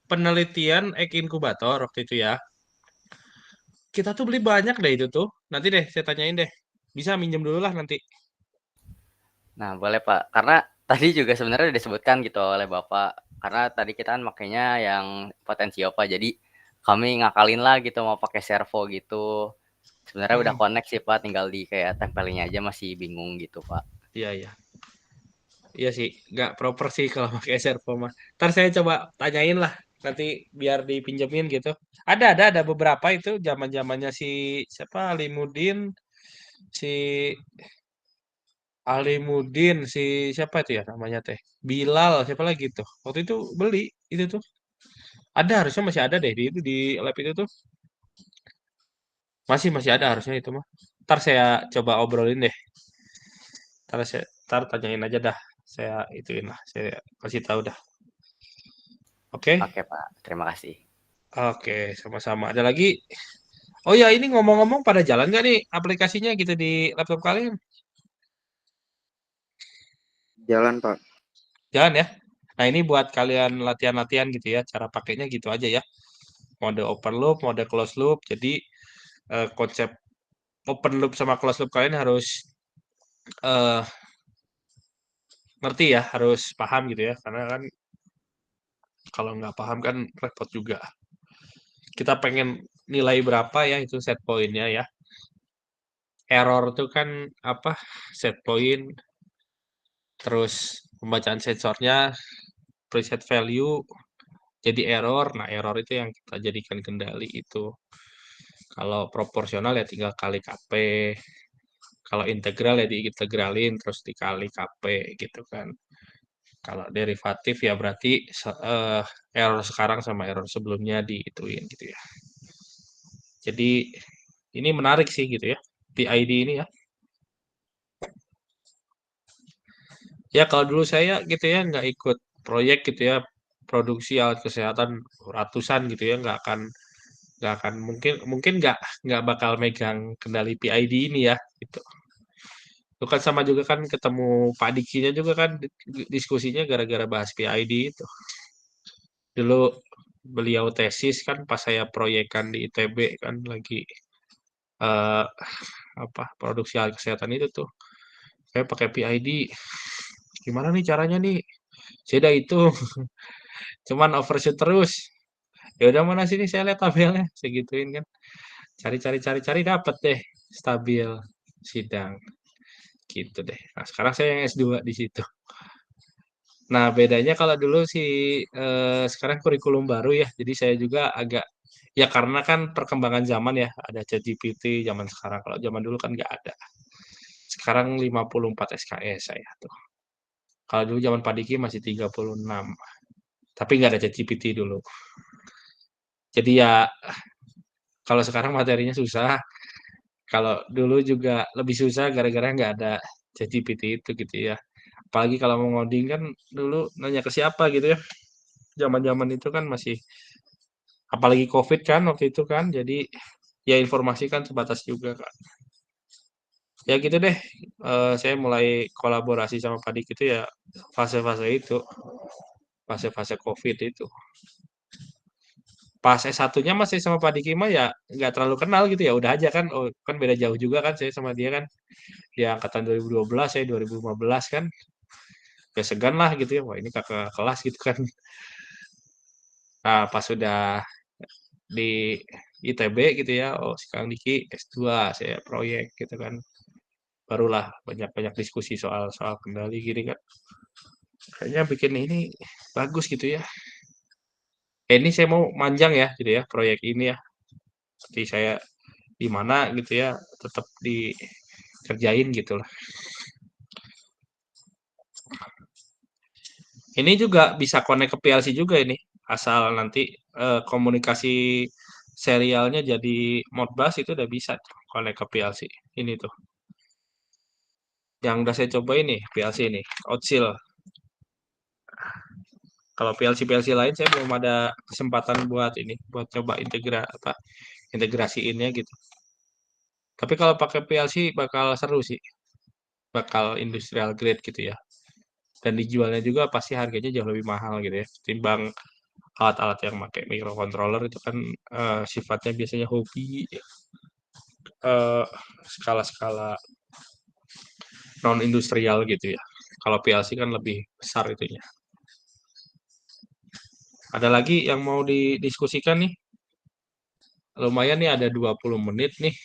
penelitian egg inkubator waktu itu ya. Kita tuh beli banyak deh itu tuh. Nanti deh saya tanyain deh. Bisa minjem dulu lah nanti. Nah, boleh, Pak. Karena tadi juga sebenarnya disebutkan gitu oleh Bapak. Karena tadi kita kan makainya yang potensio, Pak. Jadi kami ngakalin lah gitu mau pakai servo gitu. Sebenarnya udah Hmm, connect sih, Pak, tinggal di kayak tempelinnya aja masih bingung gitu, Pak. iya iya. Iya sih, nggak proper sih kalau pakai servo mah. Ntar saya coba tanyain lah, nanti biar dipinjemin gitu. Ada beberapa itu zaman zamannya si siapa Alimudin, si Alimudin, si siapa itu ya namanya teh, Bilal, siapa lagi tuh. Waktu itu beli itu tuh. Ada harusnya masih ada deh di itu di lab itu tuh. Masih ada harusnya itu mah. Ntar saya coba obrolin deh. Ntar tanyain aja dah. Saya ituin lah, saya kasih tahu dah. Oke. Oke, Pak. Terima kasih. Oke, sama-sama. Ada lagi? Oh ya, ini ngomong-ngomong pada jalan nggak nih aplikasinya gitu di laptop kalian? Jalan, Pak. Jalan ya? Nah, ini buat kalian latihan-latihan gitu ya. Cara pakainya gitu aja ya. Mode open loop, mode close loop. Jadi konsep open loop sama close loop kalian harus eh, ngerti ya, harus paham gitu ya. Karena kan kalau nggak paham kan repot juga. Kita pengen nilai berapa ya itu set pointnya ya. Error itu kan apa? Set point, terus pembacaan sensornya preset value jadi error. Nah, error itu yang kita jadikan kendali itu. Kalau proporsional ya tinggal kali KP. Kalau integral ya diintegralin terus dikali KP gitu kan. Kalau derivatif ya berarti error sekarang sama error sebelumnya diituin gitu ya. Jadi ini menarik sih gitu ya. PID ini ya. Ya kalau dulu saya gitu ya nggak ikut proyek gitu ya, produksi alat kesehatan ratusan gitu ya, nggak akan mungkin mungkin nggak bakal megang kendali PID ini ya gitu. Itu kan sama juga kan ketemu Pak Dikinya juga kan diskusinya gara-gara bahas PID itu. Dulu beliau tesis kan pas saya proyekan di ITB kan lagi eh, apa produksi alat kesehatan itu tuh. Saya pakai PID. Gimana nih caranya nih? Saya udah itu cuman overshoot terus. Ya udah mana sini saya lihat tabelnya, saya gituin kan. Cari dapet deh stabil sidang gitu deh. Nah, sekarang saya yang S2 di situ. Nah, bedanya kalau dulu sih sekarang kurikulum baru ya. Jadi saya juga agak ya karena kan perkembangan zaman ya, ada ChatGPT zaman sekarang. Kalau zaman dulu kan nggak ada. Sekarang 54 SKS saya tuh. Kalau dulu zaman Pak Diki masih 36. Tapi nggak ada ChatGPT dulu. Jadi ya kalau sekarang materinya susah, kalau dulu juga lebih susah gara-gara nggak ada ChatGPT itu gitu ya. Apalagi kalau mau ngoding kan dulu nanya ke siapa gitu ya. Zaman-zaman itu kan masih apalagi COVID kan waktu itu kan. Jadi ya informasi kan terbatas juga kan. Ya gitu deh. Saya mulai kolaborasi sama Padik itu ya fase-fase itu, fase-fase COVID itu. Pas S1-nya masih sama Pak Diki mah ya nggak terlalu kenal gitu ya udah aja kan oh kan beda jauh juga kan saya sama dia kan ya angkatan 2012 saya 2015 kan ya segan lah gitu ya wah ini kakak kelas gitu kan. Nah pas sudah di ITB gitu ya oh sekarang Diki S2 saya proyek gitu kan barulah banyak-banyak diskusi soal soal kendali gini kan kayaknya bikin ini bagus gitu ya. Ini saya mau manjang ya gitu ya proyek ini ya seperti saya di mana gitu ya tetap dikerjain gitu lah. Ini juga bisa connect ke PLC juga ini asal nanti komunikasi serialnya jadi Modbus itu udah bisa tuh, connect ke PLC ini tuh yang udah saya coba ini PLC ini Outsil. Kalau PLC PLC lain saya belum ada kesempatan buat ini buat coba integrasiinnya gitu. Tapi kalau pakai PLC bakal seru sih, bakal industrial grade gitu ya. Dan dijualnya juga pasti harganya jauh lebih mahal gitu ya, timbang alat-alat yang pakai microcontroller itu kan sifatnya biasanya hobi, eh, skala-skala non industrial gitu ya. Kalau PLC kan lebih besar itunya. Ada lagi yang mau didiskusikan nih? Lumayan nih ada 20 menit nih.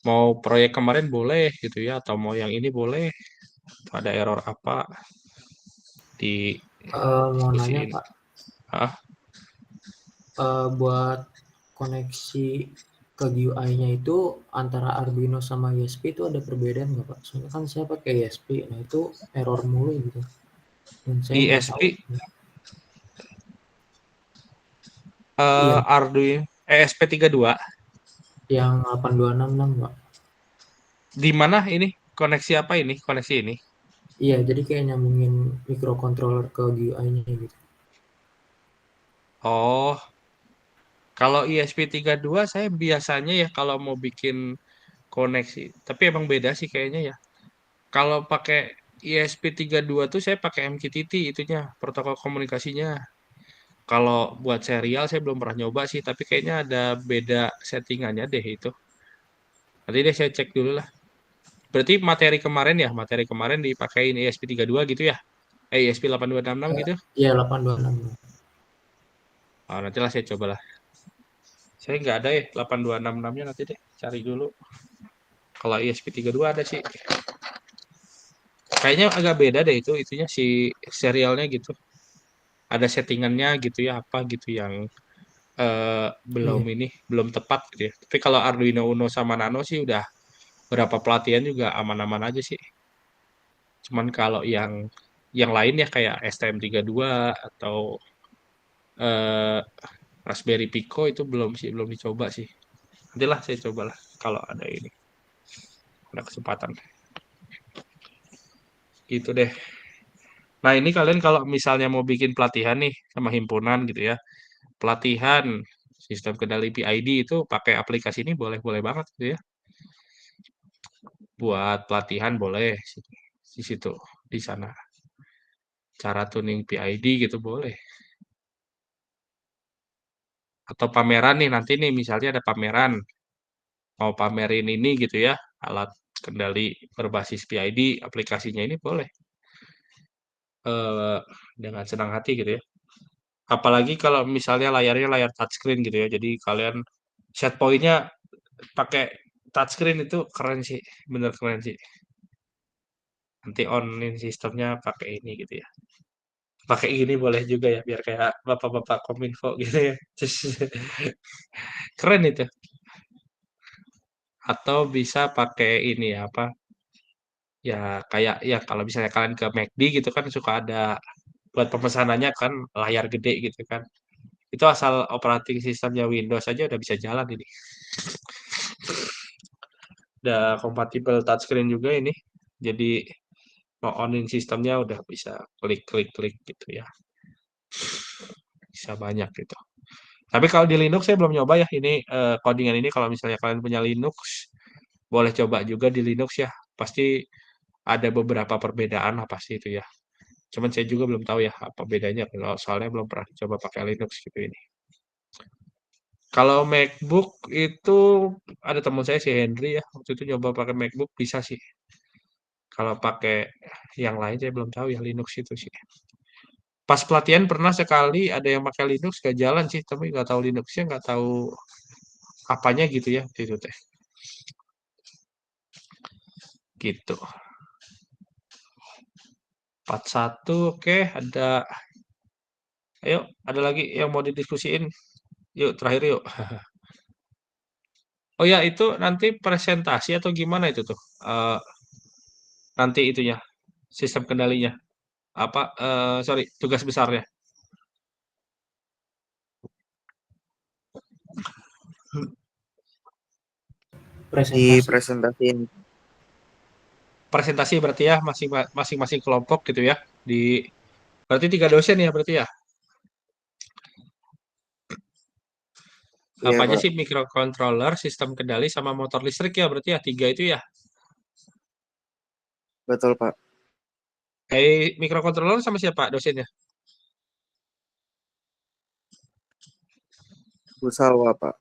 Mau proyek kemarin boleh gitu ya atau mau yang ini boleh. Atau ada error apa di Mau nanya diskusiin. Pak, Ah, buat koneksi ke GUI-nya itu antara Arduino sama ESP itu ada perbedaan nggak Pak? Soalnya kan saya pakai ESP, nah itu error mulu gitu. Dan saya nggak tahu. ISP Iya, Arduino ESP32 yang 8266 Pak. di mana ini koneksi apa ini koneksi ini. Iya, jadi kayak nyambungin microcontroller ke GUI-nya gitu. Oh, kalau ISP32 saya biasanya ya kalau mau bikin koneksi, tapi emang beda sih kayaknya ya. Kalau pakai ISP32 tuh saya pakai MQTT itunya, protokol komunikasinya. Kalau buat serial saya belum pernah nyoba sih, tapi kayaknya ada beda settingannya deh itu. Nanti deh saya cek dulu lah. Berarti materi kemarin dipakein ISP32 gitu ya? ISP8266 gitu? Iya, 826. Oh, nantilah saya cobalah. Saya nggak ada ya 8266-nya nanti deh cari dulu. Kalau ISP32 ada sih. Kayaknya agak beda deh itunya si serialnya gitu. Ada settingannya gitu ya apa gitu yang belum Iya. ini belum tepat gitu ya. Tapi kalau Arduino Uno sama Nano sih udah berapa pelatihan juga aman-aman aja sih. Cuman kalau yang lain ya kayak STM32 atau eh, Raspberry Pico itu belum sih belum dicoba sih. Nantilah saya cobalah kalau ada ini ada kesempatan. Gitu deh. Nah, ini kalian kalau misalnya mau bikin pelatihan nih sama himpunan gitu ya. Pelatihan sistem kendali PID itu pakai aplikasi ini boleh-boleh banget gitu ya. Buat pelatihan boleh di situ, di sana. Cara tuning PID gitu boleh. Atau pameran nih nanti nih misalnya ada pameran mau pamerin ini gitu ya, alat kendali berbasis PID aplikasinya ini boleh eh, dengan senang hati gitu ya. Apalagi kalau misalnya layarnya layar touchscreen gitu ya. Jadi kalian set pointnya pakai touchscreen itu keren sih, bener keren sih. Nanti onin sistemnya pakai ini gitu ya. Pakai ini boleh juga ya, biar kayak bapak-bapak kominfo gitu ya. Terus keren itu. Atau bisa pakai ini ya, apa? Ya kayak ya kalau misalnya kalian ke McD gitu kan suka ada buat pemesanannya kan layar gede gitu kan. Itu asal operating sistemnya Windows aja udah bisa jalan ini. Udah kompatibel touchscreen juga ini. Jadi mau onin sistemnya udah bisa klik-klik-klik gitu ya. Bisa banyak gitu. Tapi kalau di Linux saya belum nyoba ya ini codingan ini kalau misalnya kalian punya Linux boleh coba juga di Linux ya. Pasti ada beberapa perbedaan lah pasti itu ya. Cuman saya juga belum tahu ya apa bedanya kalau soalnya belum pernah coba pakai Linux gitu ini. Kalau MacBook itu ada teman saya si Henry ya waktu itu nyoba pakai MacBook bisa sih. Kalau pakai yang lain saya belum tahu ya Linux itu sih. Pas pelatihan pernah sekali ada yang pakai Linux gak jalan sih, tapi nggak tahu Linuxnya nggak tahu apanya gitu ya itu teh. Gitu. 41 oke ada. Ayo ada lagi yang mau didiskusiin. Yuk terakhir yuk. Oh ya itu nanti presentasi atau gimana itu tuh? Nanti itunya sistem kendalinya apa sorry tugas besarnya Presentasi. Dipresentasiin. presentasi berarti ya masing-masing kelompok gitu ya di berarti 3 dosen ya berarti ya Iya, apa aja Pak. sih microcontroller sistem kendali sama motor listrik ya berarti ya 3 itu ya Betul, Pak. kayak microcontroller sama siapa dosennya Busalwa, Pak.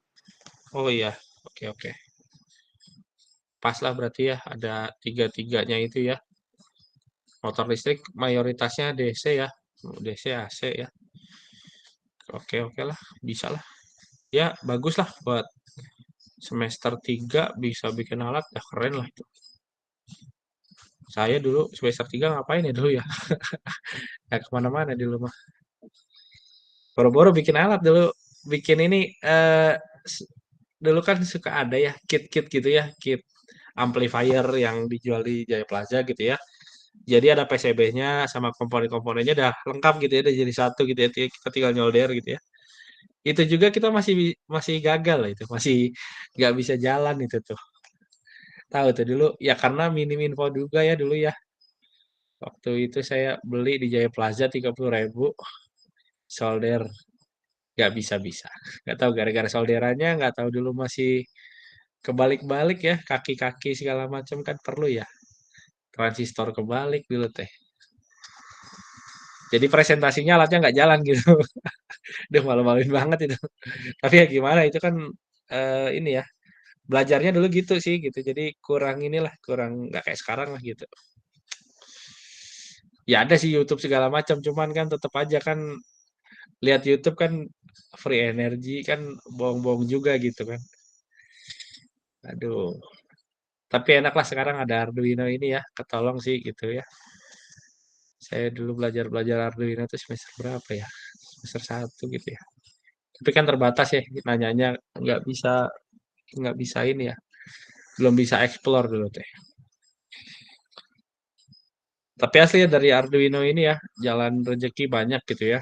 oh iya oke oke pas lah berarti ya ada tiga-tiganya itu ya motor listrik mayoritasnya DC ya DC AC ya oke oke lah bisa lah ya bagus lah buat semester 3 bisa bikin alat ya keren lah itu. Saya dulu semester 3 ngapain ya dulu ya? Nggak kemana-mana dulu mah. Boro-boro bikin alat dulu. Bikin ini dulu kan suka ada ya kit-kit gitu ya, kit amplifier yang dijual di Jaya Plaza gitu ya. Jadi ada PCB-nya sama komponen-komponennya udah lengkap gitu ya, udah jadi satu gitu ya. Kita tinggal nyolder gitu ya. Itu juga kita masih masih gagal lah itu, masih nggak bisa jalan itu tuh. Tahu tuh dulu ya karena minim info juga ya dulu ya. Waktu itu saya beli di Jaya Plaza 30.000 solder nggak bisa-bisa. Nggak tahu gara-gara solderannya nggak tahu dulu masih kebalik-balik ya kaki-kaki segala macam kan perlu ya transistor kebalik dulu teh. Jadi presentasinya alatnya nggak jalan gitu. Udah malu-maluin banget itu. Tapi ya gimana itu kan ini ya belajarnya dulu gitu sih gitu. Jadi kurang inilah kurang nggak kayak sekarang lah gitu. Ya ada sih YouTube segala macam cuman kan tetap aja kan lihat YouTube kan free energy kan bohong-bohong juga gitu kan. Aduh. Tapi enak lah sekarang ada Arduino ini ya, ketolong sih gitu ya. Saya dulu belajar Arduino itu semester berapa ya? Semester 1 gitu ya. Tapi kan terbatas ya, nanyanya nggak bisa nggak bisa ini ya, belum bisa explore dulu teh. Tapi asli ya dari Arduino ini ya, jalan rezeki banyak gitu ya.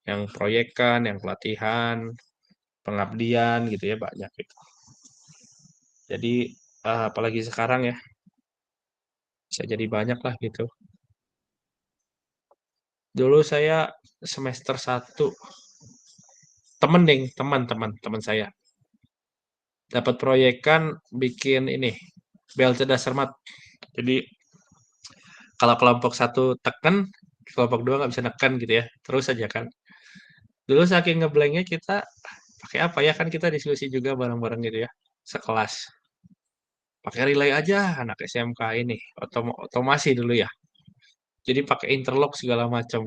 Yang proyekan, yang pelatihan, pengabdian gitu ya banyak gitu. Jadi apalagi sekarang ya, bisa jadi banyak lah gitu. Dulu saya semester 1 teman saya dapat proyekan bikin ini bel cerdas cermat. Jadi kalau kelompok 1 tekan, kelompok 2 nggak bisa neken gitu ya. Terus aja kan. Dulu saking ngeblanknya kita pakai apa ya, kan kita diskusi juga bareng-bareng gitu ya, sekelas. Pakai relay aja anak SMK ini, otomasi dulu ya. Jadi pakai interlock segala macam.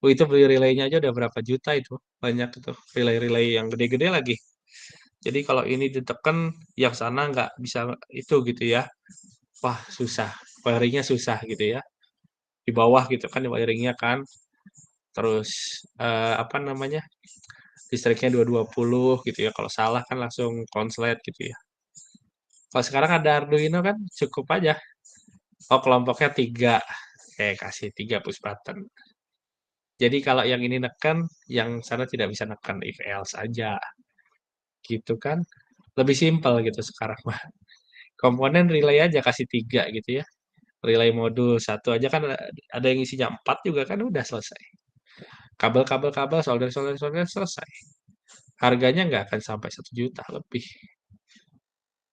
Itu beli relaynya aja udah berapa juta itu. Banyak itu relay-relay yang gede-gede lagi. Jadi kalau ini ditekan, yang sana nggak bisa itu gitu ya. Wah, susah. Wiringnya susah gitu ya. Di bawah gitu kan wiringnya kan. Terus apa namanya? Listriknya 220 gitu ya. Kalau salah kan langsung konslet gitu ya. Kalau sekarang ada Arduino kan cukup aja. Oh, kelompoknya 3. Kasih 3 push button. Jadi kalau yang ini neken, yang sana tidak bisa neken, if else aja. Gitu kan. Lebih simpel gitu sekarang mah. Komponen relay aja kasih 3 gitu ya. Relay modul 1 aja kan ada yang isinya 4 juga kan udah selesai. Kabel-kabel, solder, selesai. Harganya nggak akan sampai 1 juta lebih.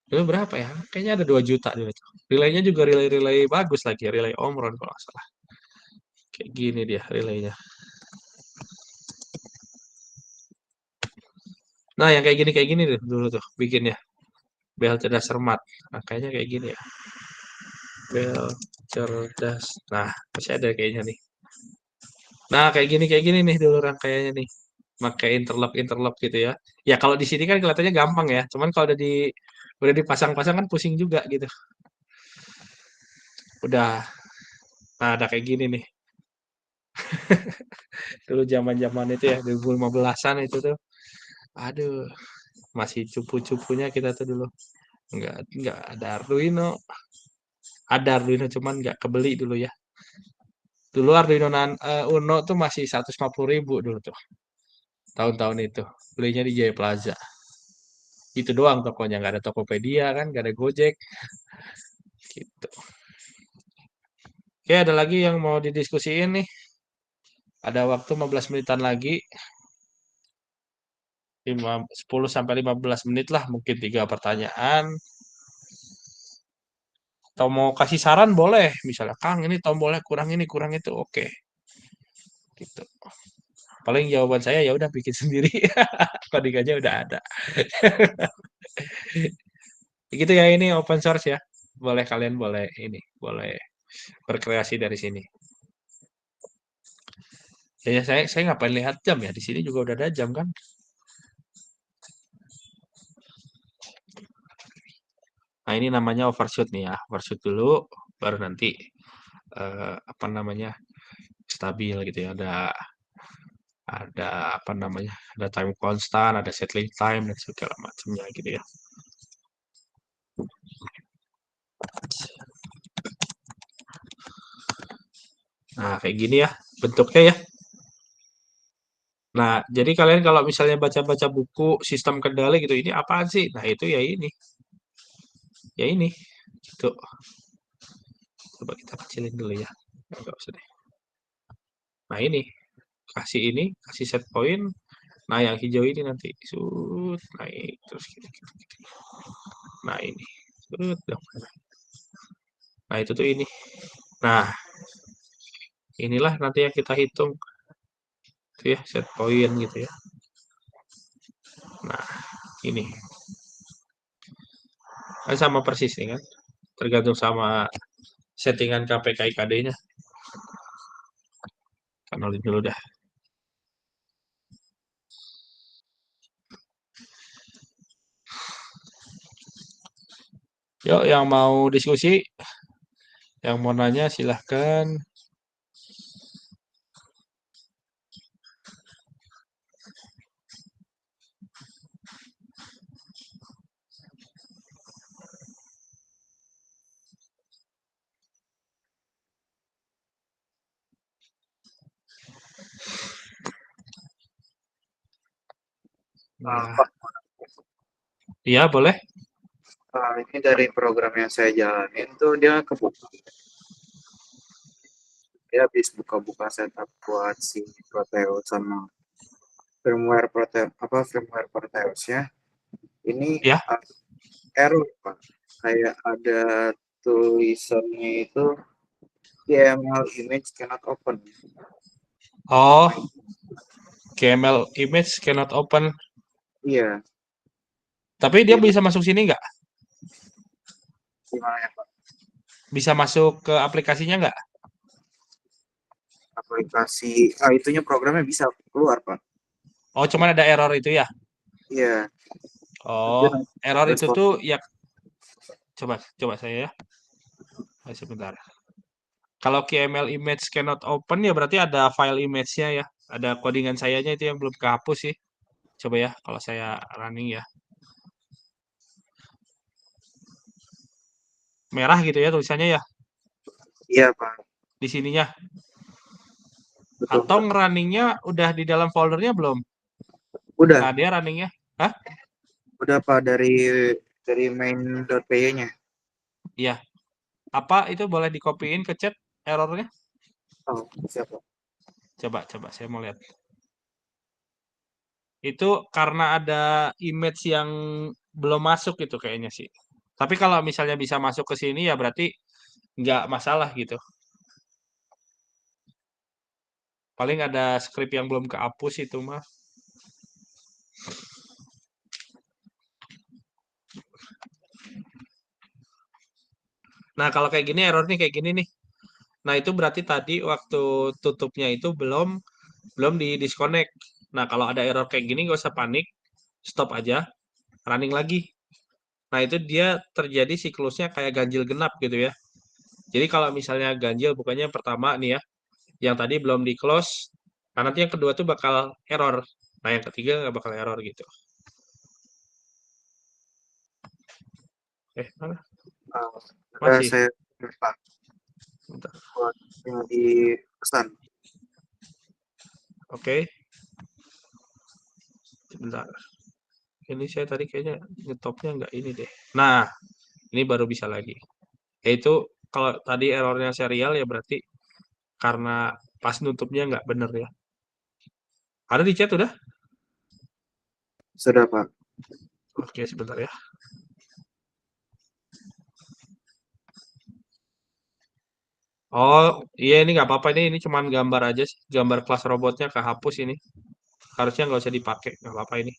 Dulu berapa ya? Kayaknya ada 2 juta dulu tuh. Relaynya juga relay-relay bagus lagi, relay Omron kalau nggak salah. Kayak gini dia relaynya. Nah, yang kayak gini deh dulu tuh bikinnya. Bel cerdas cermat. Nah, kayaknya kayak gini ya. Bel cerdas. Nah, masih ada kayaknya nih. Nah, kayak gini nih dulu rangkaiannya nih. Pakai interlock gitu ya. Ya kalau di sini kan kelihatannya gampang ya. Cuman kalau udah dipasang-pasang kan pusing juga gitu. Udah. Nah, ada kayak gini nih. Dulu zaman-zaman itu ya 2015-an itu tuh. Aduh, masih cupu-cupunya kita tuh dulu. Enggak ada Arduino. Ada Arduino cuman nggak kebeli dulu ya. Dulu Arduino Uno tuh masih 150.000 dulu tuh. Tahun-tahun itu. Belinya di Jaya Plaza. Itu doang tokonya, nggak ada Tokopedia kan, nggak ada Gojek. Gitu. Oke, ada lagi yang mau didiskusiin nih. Ada waktu 15 menitan lagi. 10 sampai 15 menit lah, mungkin 3 pertanyaan. Atau mau kasih saran boleh. Misalnya, Kang ini tombolnya kurang ini, kurang itu. Oke. Gitu. Paling jawaban saya ya udah bikin sendiri. Coding aja udah ada. Gitu ya, ini open source ya. Kalian boleh ini, boleh berkreasi dari sini. Ya, saya ngapain lihat jam ya? Di sini juga udah ada jam kan? Nah, ini namanya overshoot nih ya. Overshoot dulu, baru nanti apa namanya? Stabil gitu ya. Ada apa namanya? Ada time constant, ada settling time dan segala macamnya gitu ya. Nah, kayak gini ya bentuknya ya. Nah, jadi kalian kalau misalnya baca-baca buku sistem kendali gitu, ini apaan sih? Nah, itu ya ini. Ya ini. Gitu. Coba kita kecilin dulu ya. Enggak usah deh. Nah, ini, kasih set point. Nah, yang hijau ini nanti naik terus gitu. Nah, ini. Nah, itu tuh ini. Nah, inilah nanti yang kita hitung. Itu ya, set point gitu ya. Nah, ini. Kan sama persis nih kan. Tergantung sama settingan KPK IKD-nya. Kanalin dulu dah. Yuk, yang mau diskusi, yang mau nanya silahkan. Nah, Pak, iya boleh. ini dari program yang saya jalanin tuh dia kebuka. dia habis buka-buka setup buat si Proteus sama firmware Proteusnya ini Ya. error Pak. Kayak ada tulisannya itu HTML image cannot open. Oh, KML image cannot open. Iya, Tapi dia jadi bisa masuk sini nggak? gimana ya Pak? Bisa masuk ke aplikasinya nggak? Aplikasi itunya programnya bisa keluar Pak. Oh, cuman ada error itu ya? Iya, Oh, error itu respon tuh ya. Coba saya ya. Sebentar. Kalau KML image cannot open ya berarti ada file image-nya ya. Ada codingan sayanya itu yang belum kehapus sih. Coba ya kalau saya running ya. Merah gitu ya tulisannya ya iya Pak, di sininya. betul Atau Pak. runningnya udah di dalam foldernya belum? Udah, Nah, dia runningnya. Hah? udah Pak dari main.py-nya. Iya. Apa itu boleh dikopiin ke chat errornya? Oh, siapa? Coba saya mau lihat. Itu karena ada image yang belum masuk gitu kayaknya sih. Tapi kalau misalnya bisa masuk ke sini ya berarti nggak masalah gitu. Paling ada script yang belum kehapus itu mah. Nah, kalau kayak gini error nih kayak gini nih. Nah, itu berarti tadi waktu tutupnya itu belum di disconnect. Nah, kalau ada error kayak gini nggak usah panik, stop aja, running lagi. Nah, itu dia terjadi siklusnya kayak ganjil genap gitu ya. Jadi kalau misalnya ganjil bukannya yang pertama nih ya, yang tadi belum di close, nah nanti yang kedua tuh bakal error. Nah, yang ketiga nggak bakal error gitu. Mana? Udah Masih. saya Pak Bentar. buat yang di pesan. Oke. Sebentar. Ini saya tadi kayaknya ngetopnya nggak ini deh. Nah, ini baru bisa lagi. Yaitu kalau tadi errornya serial ya berarti karena pas nutupnya nggak bener ya. Ada di chat udah? Sudah Pak. Oke, sebentar ya. Oh, iya ini nggak apa-apa ini cuman gambar aja sih. Gambar kelas robotnya kehapus ini. Harusnya nggak usah dipakai, nggak apa-apa ini.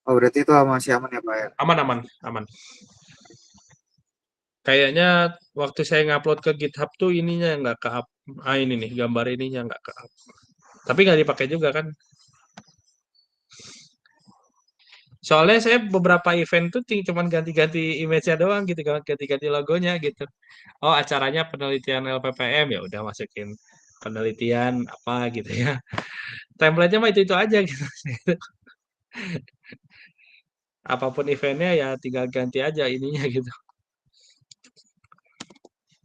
Oh, berarti itu masih aman ya Pak ya? Aman, aman, aman. Kayaknya waktu saya ngupload ke GitHub tuh ininya nggak ke-up. Ini nih, gambar ininya nggak ke-up. Tapi nggak dipakai juga kan. Soalnya saya beberapa event tuh cuman ganti-ganti image-nya doang gitu, ganti-ganti logonya gitu. Oh, acaranya penelitian LPPM ya udah masukin penelitian apa gitu ya. Template-nya mah itu aja gitu. Apapun eventnya ya tinggal ganti aja ininya gitu.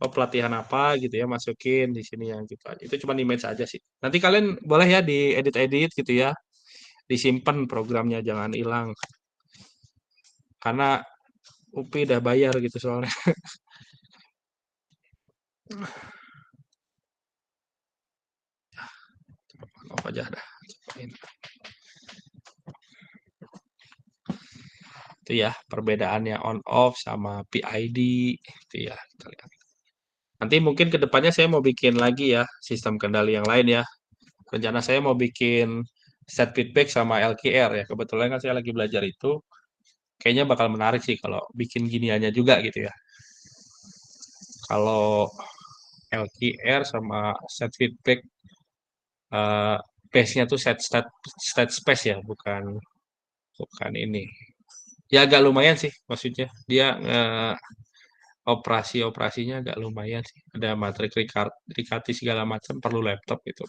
Oh, pelatihan apa gitu ya masukin di sini yang gitu aja. Itu cuma image aja sih. Nanti kalian boleh ya diedit-edit gitu ya. Disimpan programnya jangan hilang. Karena UPI udah bayar gitu soalnya. Apa aja dah. Cobain. Itu ya perbedaannya on off sama PID itu ya kita lihat. Nanti mungkin kedepannya saya mau bikin lagi ya sistem kendali yang lain ya. Rencana saya mau bikin set feedback sama LKR ya. Kebetulan kan saya lagi belajar itu. Kayaknya bakal menarik sih kalau bikin giniannya juga gitu ya. Kalau LKR sama set feedback base-nya tuh set space ya, bukan ini. Ya agak lumayan sih maksudnya. Dia operasinya agak lumayan sih. Ada matrik Riccati segala macam perlu laptop gitu.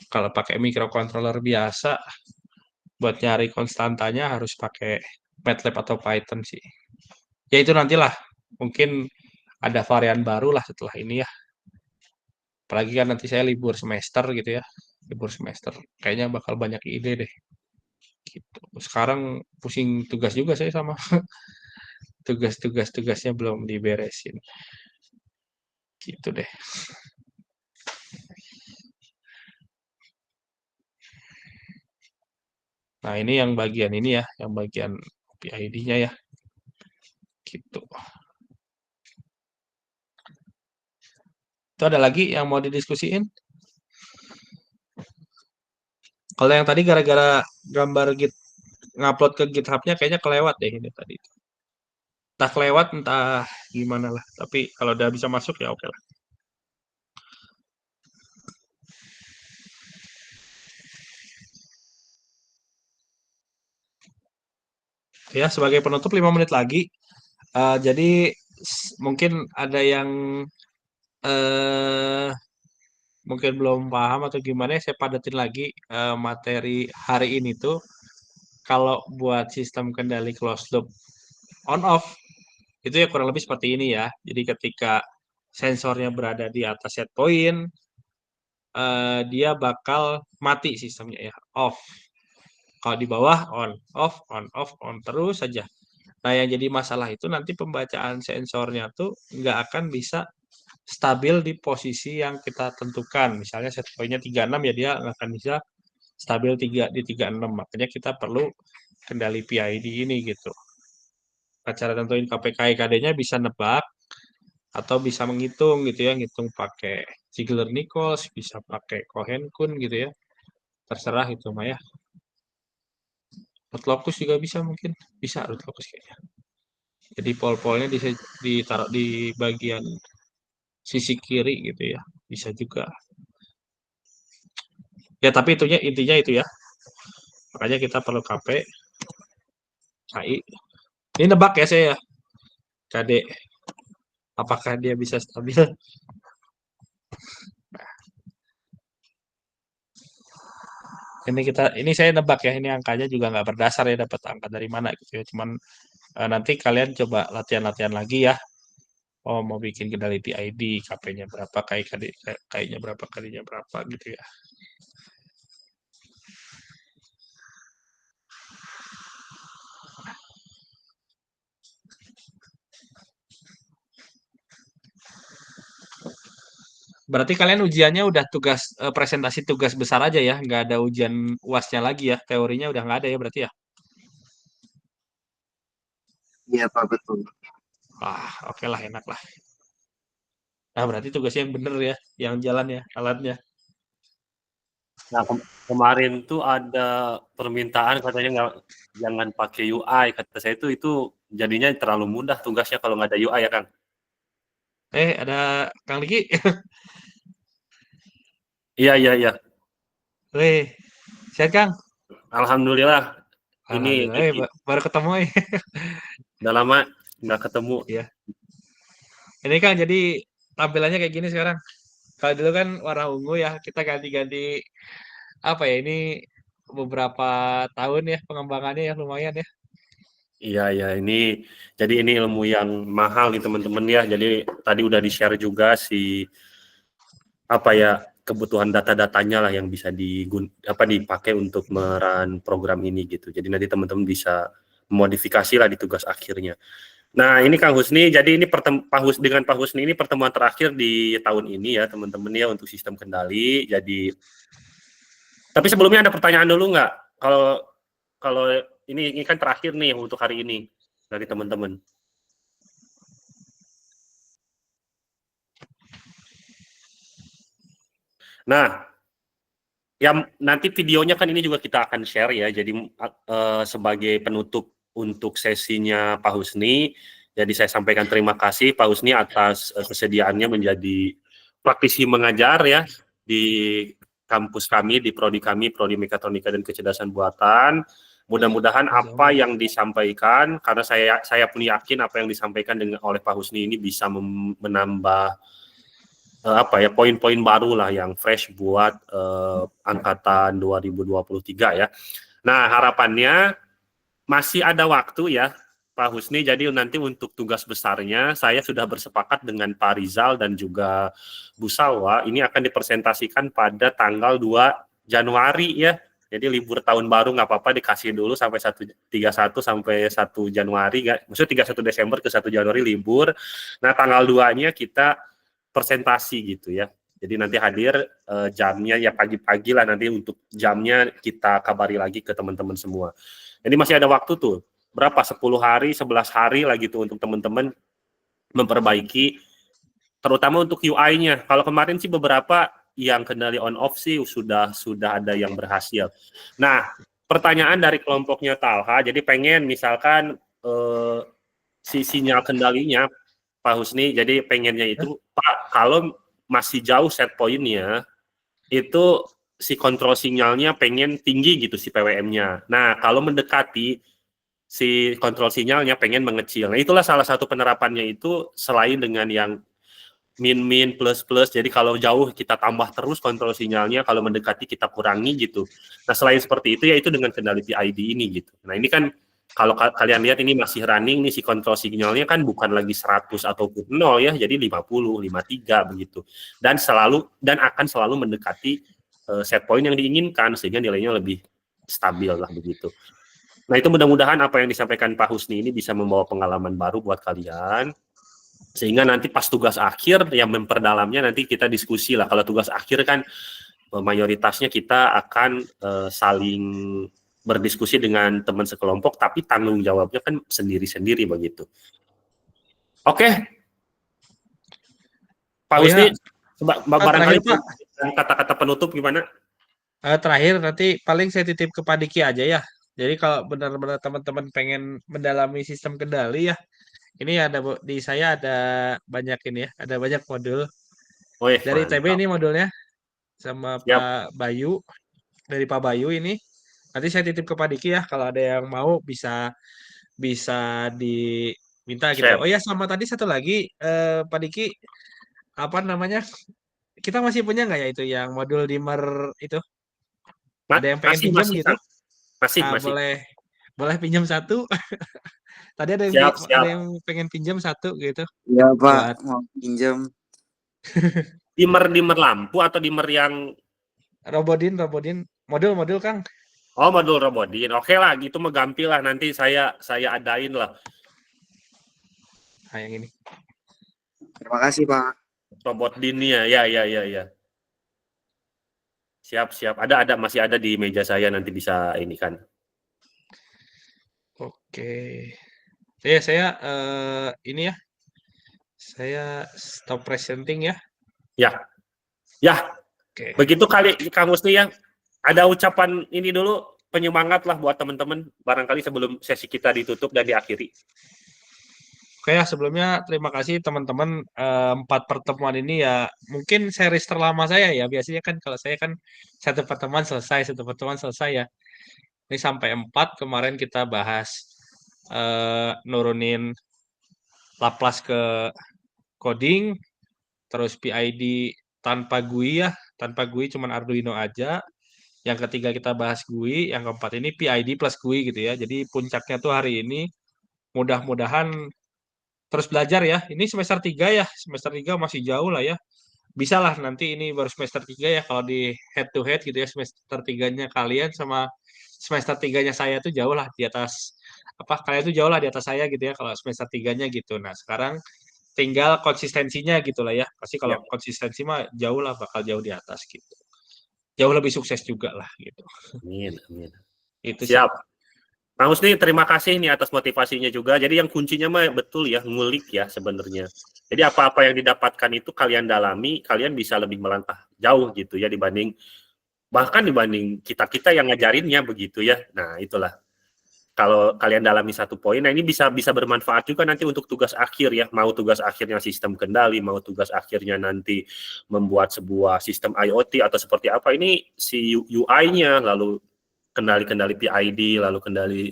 Kalau pakai microcontroller biasa buat nyari konstantanya harus pakai MATLAB atau Python sih. Ya itu nantilah. Mungkin ada varian baru lah setelah ini ya. Apalagi kan nanti saya libur semester gitu ya. Libur semester. Kayaknya bakal banyak ide deh. Gitu. Sekarang pusing tugas juga saya sama tugasnya belum diberesin. Gitu deh. Nah, ini yang bagian ini ya, yang bagian PID-nya ya. Gitu. Itu ada lagi yang mau didiskusiin? Kalau yang tadi gara-gara gambar ngupload ke GitHub-nya kayaknya kelewat deh ini tadi. Entah kelewat, entah gimana lah. Tapi kalau udah bisa masuk ya oke lah. Ya, sebagai penutup 5 menit lagi. Jadi mungkin ada yang eh, mungkin belum paham atau gimana, saya padatin lagi materi hari ini tuh. Kalau buat sistem kendali closed loop on off itu ya kurang lebih seperti ini ya. Jadi ketika sensornya berada di atas set point, dia bakal mati sistemnya ya, off. Kalau di bawah on off on terus saja. Nah, yang jadi masalah itu nanti pembacaan sensornya tuh nggak akan bisa stabil di posisi yang kita tentukan. Misalnya set point-nya 36 ya, dia nggak akan bisa stabil di 36. Makanya kita perlu kendali PID ini gitu. Cara tentuin KPK-KD-nya bisa nebak atau bisa menghitung gitu ya, ngitung pakai Ziegler-Nichols, bisa pakai Cohen-Kun gitu ya. Terserah itu mah ya. Root locus juga bisa mungkin. Bisa root locus kayaknya. Jadi pol-polnya ditaruh di bagian sisi kiri gitu ya. Bisa juga. Ya tapi intinya itu ya. Makanya kita perlu KP, KI. Ini nebak ya saya ya. KD. Apakah dia bisa stabil? Ini saya nebak ya. Ini angkanya juga nggak berdasar ya, dapat angka dari mana gitu ya. Cuman nanti kalian coba latihan-latihan lagi ya. Oh, mau bikin kendali PID, KP-nya berapa, KI-nya berapa, KD-nya berapa gitu ya. Berarti kalian ujiannya udah presentasi tugas besar aja ya, nggak ada ujian UAS-nya lagi ya, teorinya udah nggak ada ya berarti ya? Iya Pak, betul. Wah, oke lah, enak lah. Nah, berarti tugasnya yang bener ya, yang jalan ya, alatnya. Nah, kemarin tuh ada permintaan katanya jangan pakai UI. Kata saya itu jadinya terlalu mudah tugasnya kalau nggak ada UI ya Kang. Ada Kang Diki. Iya. Weh, sehat Kang? Alhamdulillah. Ini Alhamdulillah, baru ketemu ya. udah lama nggak ketemu. Iya. Ini Kang, jadi tampilannya kayak gini sekarang. Kalau dulu kan warna ungu ya, kita ganti-ganti apa ya, ini beberapa tahun ya pengembangannya ya, lumayan ya. Iya, jadi ini ilmu yang mahal nih teman-teman ya. Jadi tadi udah di-share juga kebutuhan data-datanya lah yang bisa dipakai untuk meran program ini gitu. Jadi nanti teman-teman bisa modifikasi lah di tugas akhirnya. Nah, ini Kang Husni, jadi ini dengan Pak Husni ini pertemuan terakhir di tahun ini ya teman-teman ya untuk sistem kendali. Jadi tapi sebelumnya ada pertanyaan dulu nggak? Kalau ini kan terakhir nih untuk hari ini dari teman-teman. Nah, yang nanti videonya kan ini juga kita akan share ya. Jadi sebagai penutup untuk sesinya Pak Husni, jadi saya sampaikan terima kasih Pak Husni atas kesediaannya menjadi praktisi mengajar ya di kampus kami, di prodi kami, Prodi Mekatronika dan Kecerdasan Buatan. Mudah-mudahan apa yang disampaikan, karena saya pun yakin apa yang disampaikan oleh Pak Husni ini bisa menambah poin-poin baru lah yang fresh buat angkatan 2023 ya. Nah, harapannya masih ada waktu ya Pak Husni, jadi nanti untuk tugas besarnya saya sudah bersepakat dengan Pak Rizal dan juga Bu Salwa, ini akan dipresentasikan pada tanggal 2 Januari ya. Jadi libur tahun baru nggak apa-apa dikasih dulu sampai 31 sampai 1 Januari, maksudnya 31 Desember ke 1 Januari libur. Nah, tanggal 2-nya kita presentasi gitu ya. Jadi nanti hadir jamnya ya pagi-pagi lah, nanti untuk jamnya kita kabari lagi ke teman-teman semua. Jadi masih ada waktu tuh, berapa, 10 hari, 11 hari lagi tuh untuk teman-teman memperbaiki, terutama untuk UI-nya. Kalau kemarin sih beberapa yang kendali on off sih sudah ada yang berhasil. Nah, pertanyaan dari kelompoknya Talha, jadi pengen misalkan si sinyal kendalinya Pak Husni, jadi pengennya itu Pak, kalau masih jauh set point-nya, itu si kontrol sinyalnya pengen tinggi gitu si PWM-nya. Nah, kalau mendekati si kontrol sinyalnya pengen mengecil. Nah, itulah salah satu penerapannya itu selain dengan yang min plus. Jadi kalau jauh kita tambah terus kontrol sinyalnya, kalau mendekati kita kurangi gitu. Nah, selain seperti itu ya itu dengan kendali PID ini gitu. Nah, ini kan kalau kalian lihat ini masih running nih si kontrol sinyalnya kan bukan lagi 100 ataupun 0 ya, jadi 50, 53 begitu. Dan akan selalu mendekati set point yang diinginkan sehingga nilainya lebih stabil lah begitu. Nah, itu mudah-mudahan apa yang disampaikan Pak Husni ini bisa membawa pengalaman baru buat kalian. Sehingga nanti pas tugas akhir yang memperdalamnya nanti kita diskusi lah. Kalau tugas akhir kan mayoritasnya kita akan saling berdiskusi dengan teman sekelompok, tapi tanggung jawabnya kan sendiri-sendiri begitu. Oke. Pak Husni, barangkali kata-kata penutup gimana? Terakhir nanti paling saya titip ke Pak Diki aja ya. Jadi kalau benar-benar teman-teman pengen mendalami sistem kendali ya, ini di saya ada banyak ini ya, ada banyak modul. Dari ITB ini modulnya sama Pak Bayu, dari Pak Bayu ini. Nanti saya titip ke Pak Diki ya, kalau ada yang mau bisa diminta gitu. Oh ya, sama tadi satu lagi Pak Diki, apa namanya? Kita masih punya nggak ya itu yang modul dimmer itu? Ada yang pengen pinjam gitu? Masih. Boleh pinjam satu. Tadi ada yang pengen pinjam satu gitu. Iya Pak, mau pinjam. Dimmer lampu atau dimmer yang Robodin, modul Kang. Oh, modul Robodin. Oke lah, gitu mah gampil lah. Nanti saya adain lah. Nah, yang ini. Terima kasih Pak. Robodin-nya, ya. Siap. Masih ada di meja saya, nanti bisa ini kan. Oke. Saya ini ya. Saya stop presenting ya. Ya. Oke. Begitu kali Kang Husni ya. Ada ucapan ini dulu, penyemangat lah buat teman-teman barangkali sebelum sesi kita ditutup dan diakhiri. Oke ya, sebelumnya terima kasih teman-teman 4 pertemuan ini ya mungkin series terlama saya ya. Biasanya kan kalau saya kan satu pertemuan selesai ya. Ini sampai 4, kemarin kita bahas nurunin Laplace ke coding, terus PID tanpa GUI ya, tanpa GUI cuman Arduino aja. Yang ketiga kita bahas GUI, yang keempat ini PID plus GUI gitu ya. Jadi puncaknya tuh hari ini mudah-mudahan terus belajar ya. Ini semester 3 ya, semester 3 masih jauh lah ya. Bisa lah nanti ini baru semester 3 ya, kalau di head to head gitu ya, semester 3-nya kalian sama semester 3-nya saya tuh jauh lah di atas, kalian tuh jauh lah di atas saya gitu ya, kalau semester 3-nya gitu. Nah sekarang tinggal konsistensinya gitu lah ya. Pasti kalau konsistensi mah jauh lah, bakal jauh di atas gitu. Jauh lebih sukses juga lah gitu. Amin. Itu siap. Pak Husni, terima kasih nih atas motivasinya juga. Jadi yang kuncinya mah betul ya, ngulik ya sebenarnya. Jadi apa-apa yang didapatkan itu kalian dalami, kalian bisa lebih melangkah jauh gitu ya bahkan dibanding kita yang ngajarinnya begitu ya. Nah, itulah. Kalau kalian dalami satu poin, nah ini bisa bermanfaat juga nanti untuk tugas akhir ya. Mau tugas akhirnya sistem kendali, mau tugas akhirnya nanti membuat sebuah sistem IoT atau seperti apa, ini si UI-nya, lalu kendali PID, lalu kendali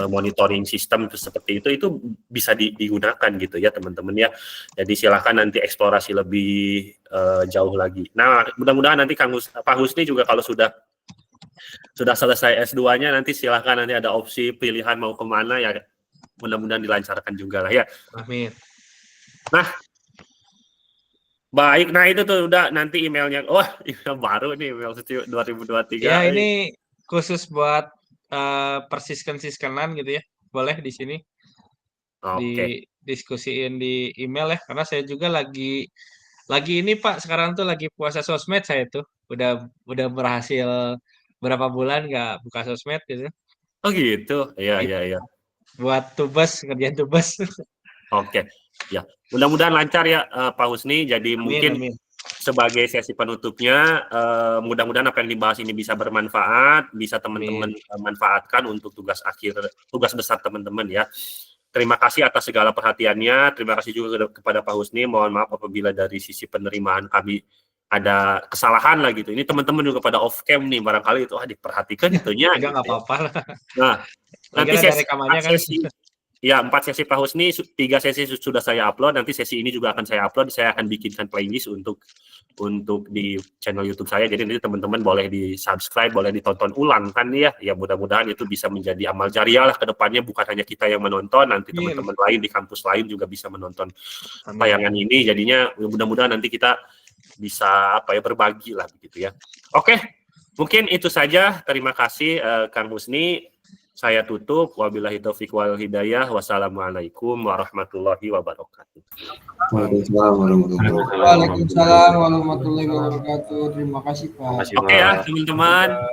monitoring sistem seperti itu bisa digunakan gitu ya teman-teman ya. Jadi silahkan nanti eksplorasi lebih jauh lagi. Nah, mudah-mudahan nanti Pak Husni juga kalau sudah selesai S2-nya nanti silahkan nanti ada opsi pilihan mau kemana ya, mudah-mudahan dilancarkan juga lah ya. Amin. Nah, baik, nah itu tuh udah nanti emailnya. Email baru nih, email 2023. Ya ini khusus buat persiskenan gitu ya, boleh di sini didiskusiin di email ya, karena saya juga lagi Lagi ini Pak, sekarang tuh lagi puasa sosmed saya tuh. Udah berhasil berapa bulan nggak buka sosmed gitu. Oh gitu. Iya, Gitu. iya, iya. Buat tugas, kerjaan tugas. Oke. Ya. Mudah-mudahan lancar ya Pak Husni. Jadi Amin, mungkin amin. sebagai sesi penutupnya, mudah-mudahan apa yang dibahas ini bisa bermanfaat, bisa teman-teman manfaatkan untuk tugas besar teman-teman ya. Terima kasih atas segala perhatiannya. Terima kasih juga kepada Pak Husni. Mohon maaf apabila dari sisi penerimaan kami ada kesalahan lah gitu. Ini teman-teman juga pada off cam nih, barangkali itu diperhatikan itunya. Enggak, nggak apa-apa lah. Nah, Lagi nanti ada rekamannya kan. Ya, 4 sesi Pak Husni, 3 sesi sudah saya upload, nanti sesi ini juga akan saya upload, saya akan bikinkan playlist untuk di channel YouTube saya, jadi nanti teman-teman boleh di-subscribe, boleh ditonton ulang kan ya, mudah-mudahan itu bisa menjadi amal jariah lah ke depannya, bukan hanya kita yang menonton, nanti teman-teman lain di kampus lain juga bisa menonton tayangan ini, jadinya mudah-mudahan nanti kita bisa berbagi lah begitu ya. Oke, mungkin itu saja, terima kasih Kang Husni. Saya tutup. Wabillahi taufiq wal hidayah. Wassalamualaikum warahmatullahi wabarakatuh. Waalaikumsalam warahmatullahi wabarakatuh. Terima kasih Pak. Oke ya teman-teman.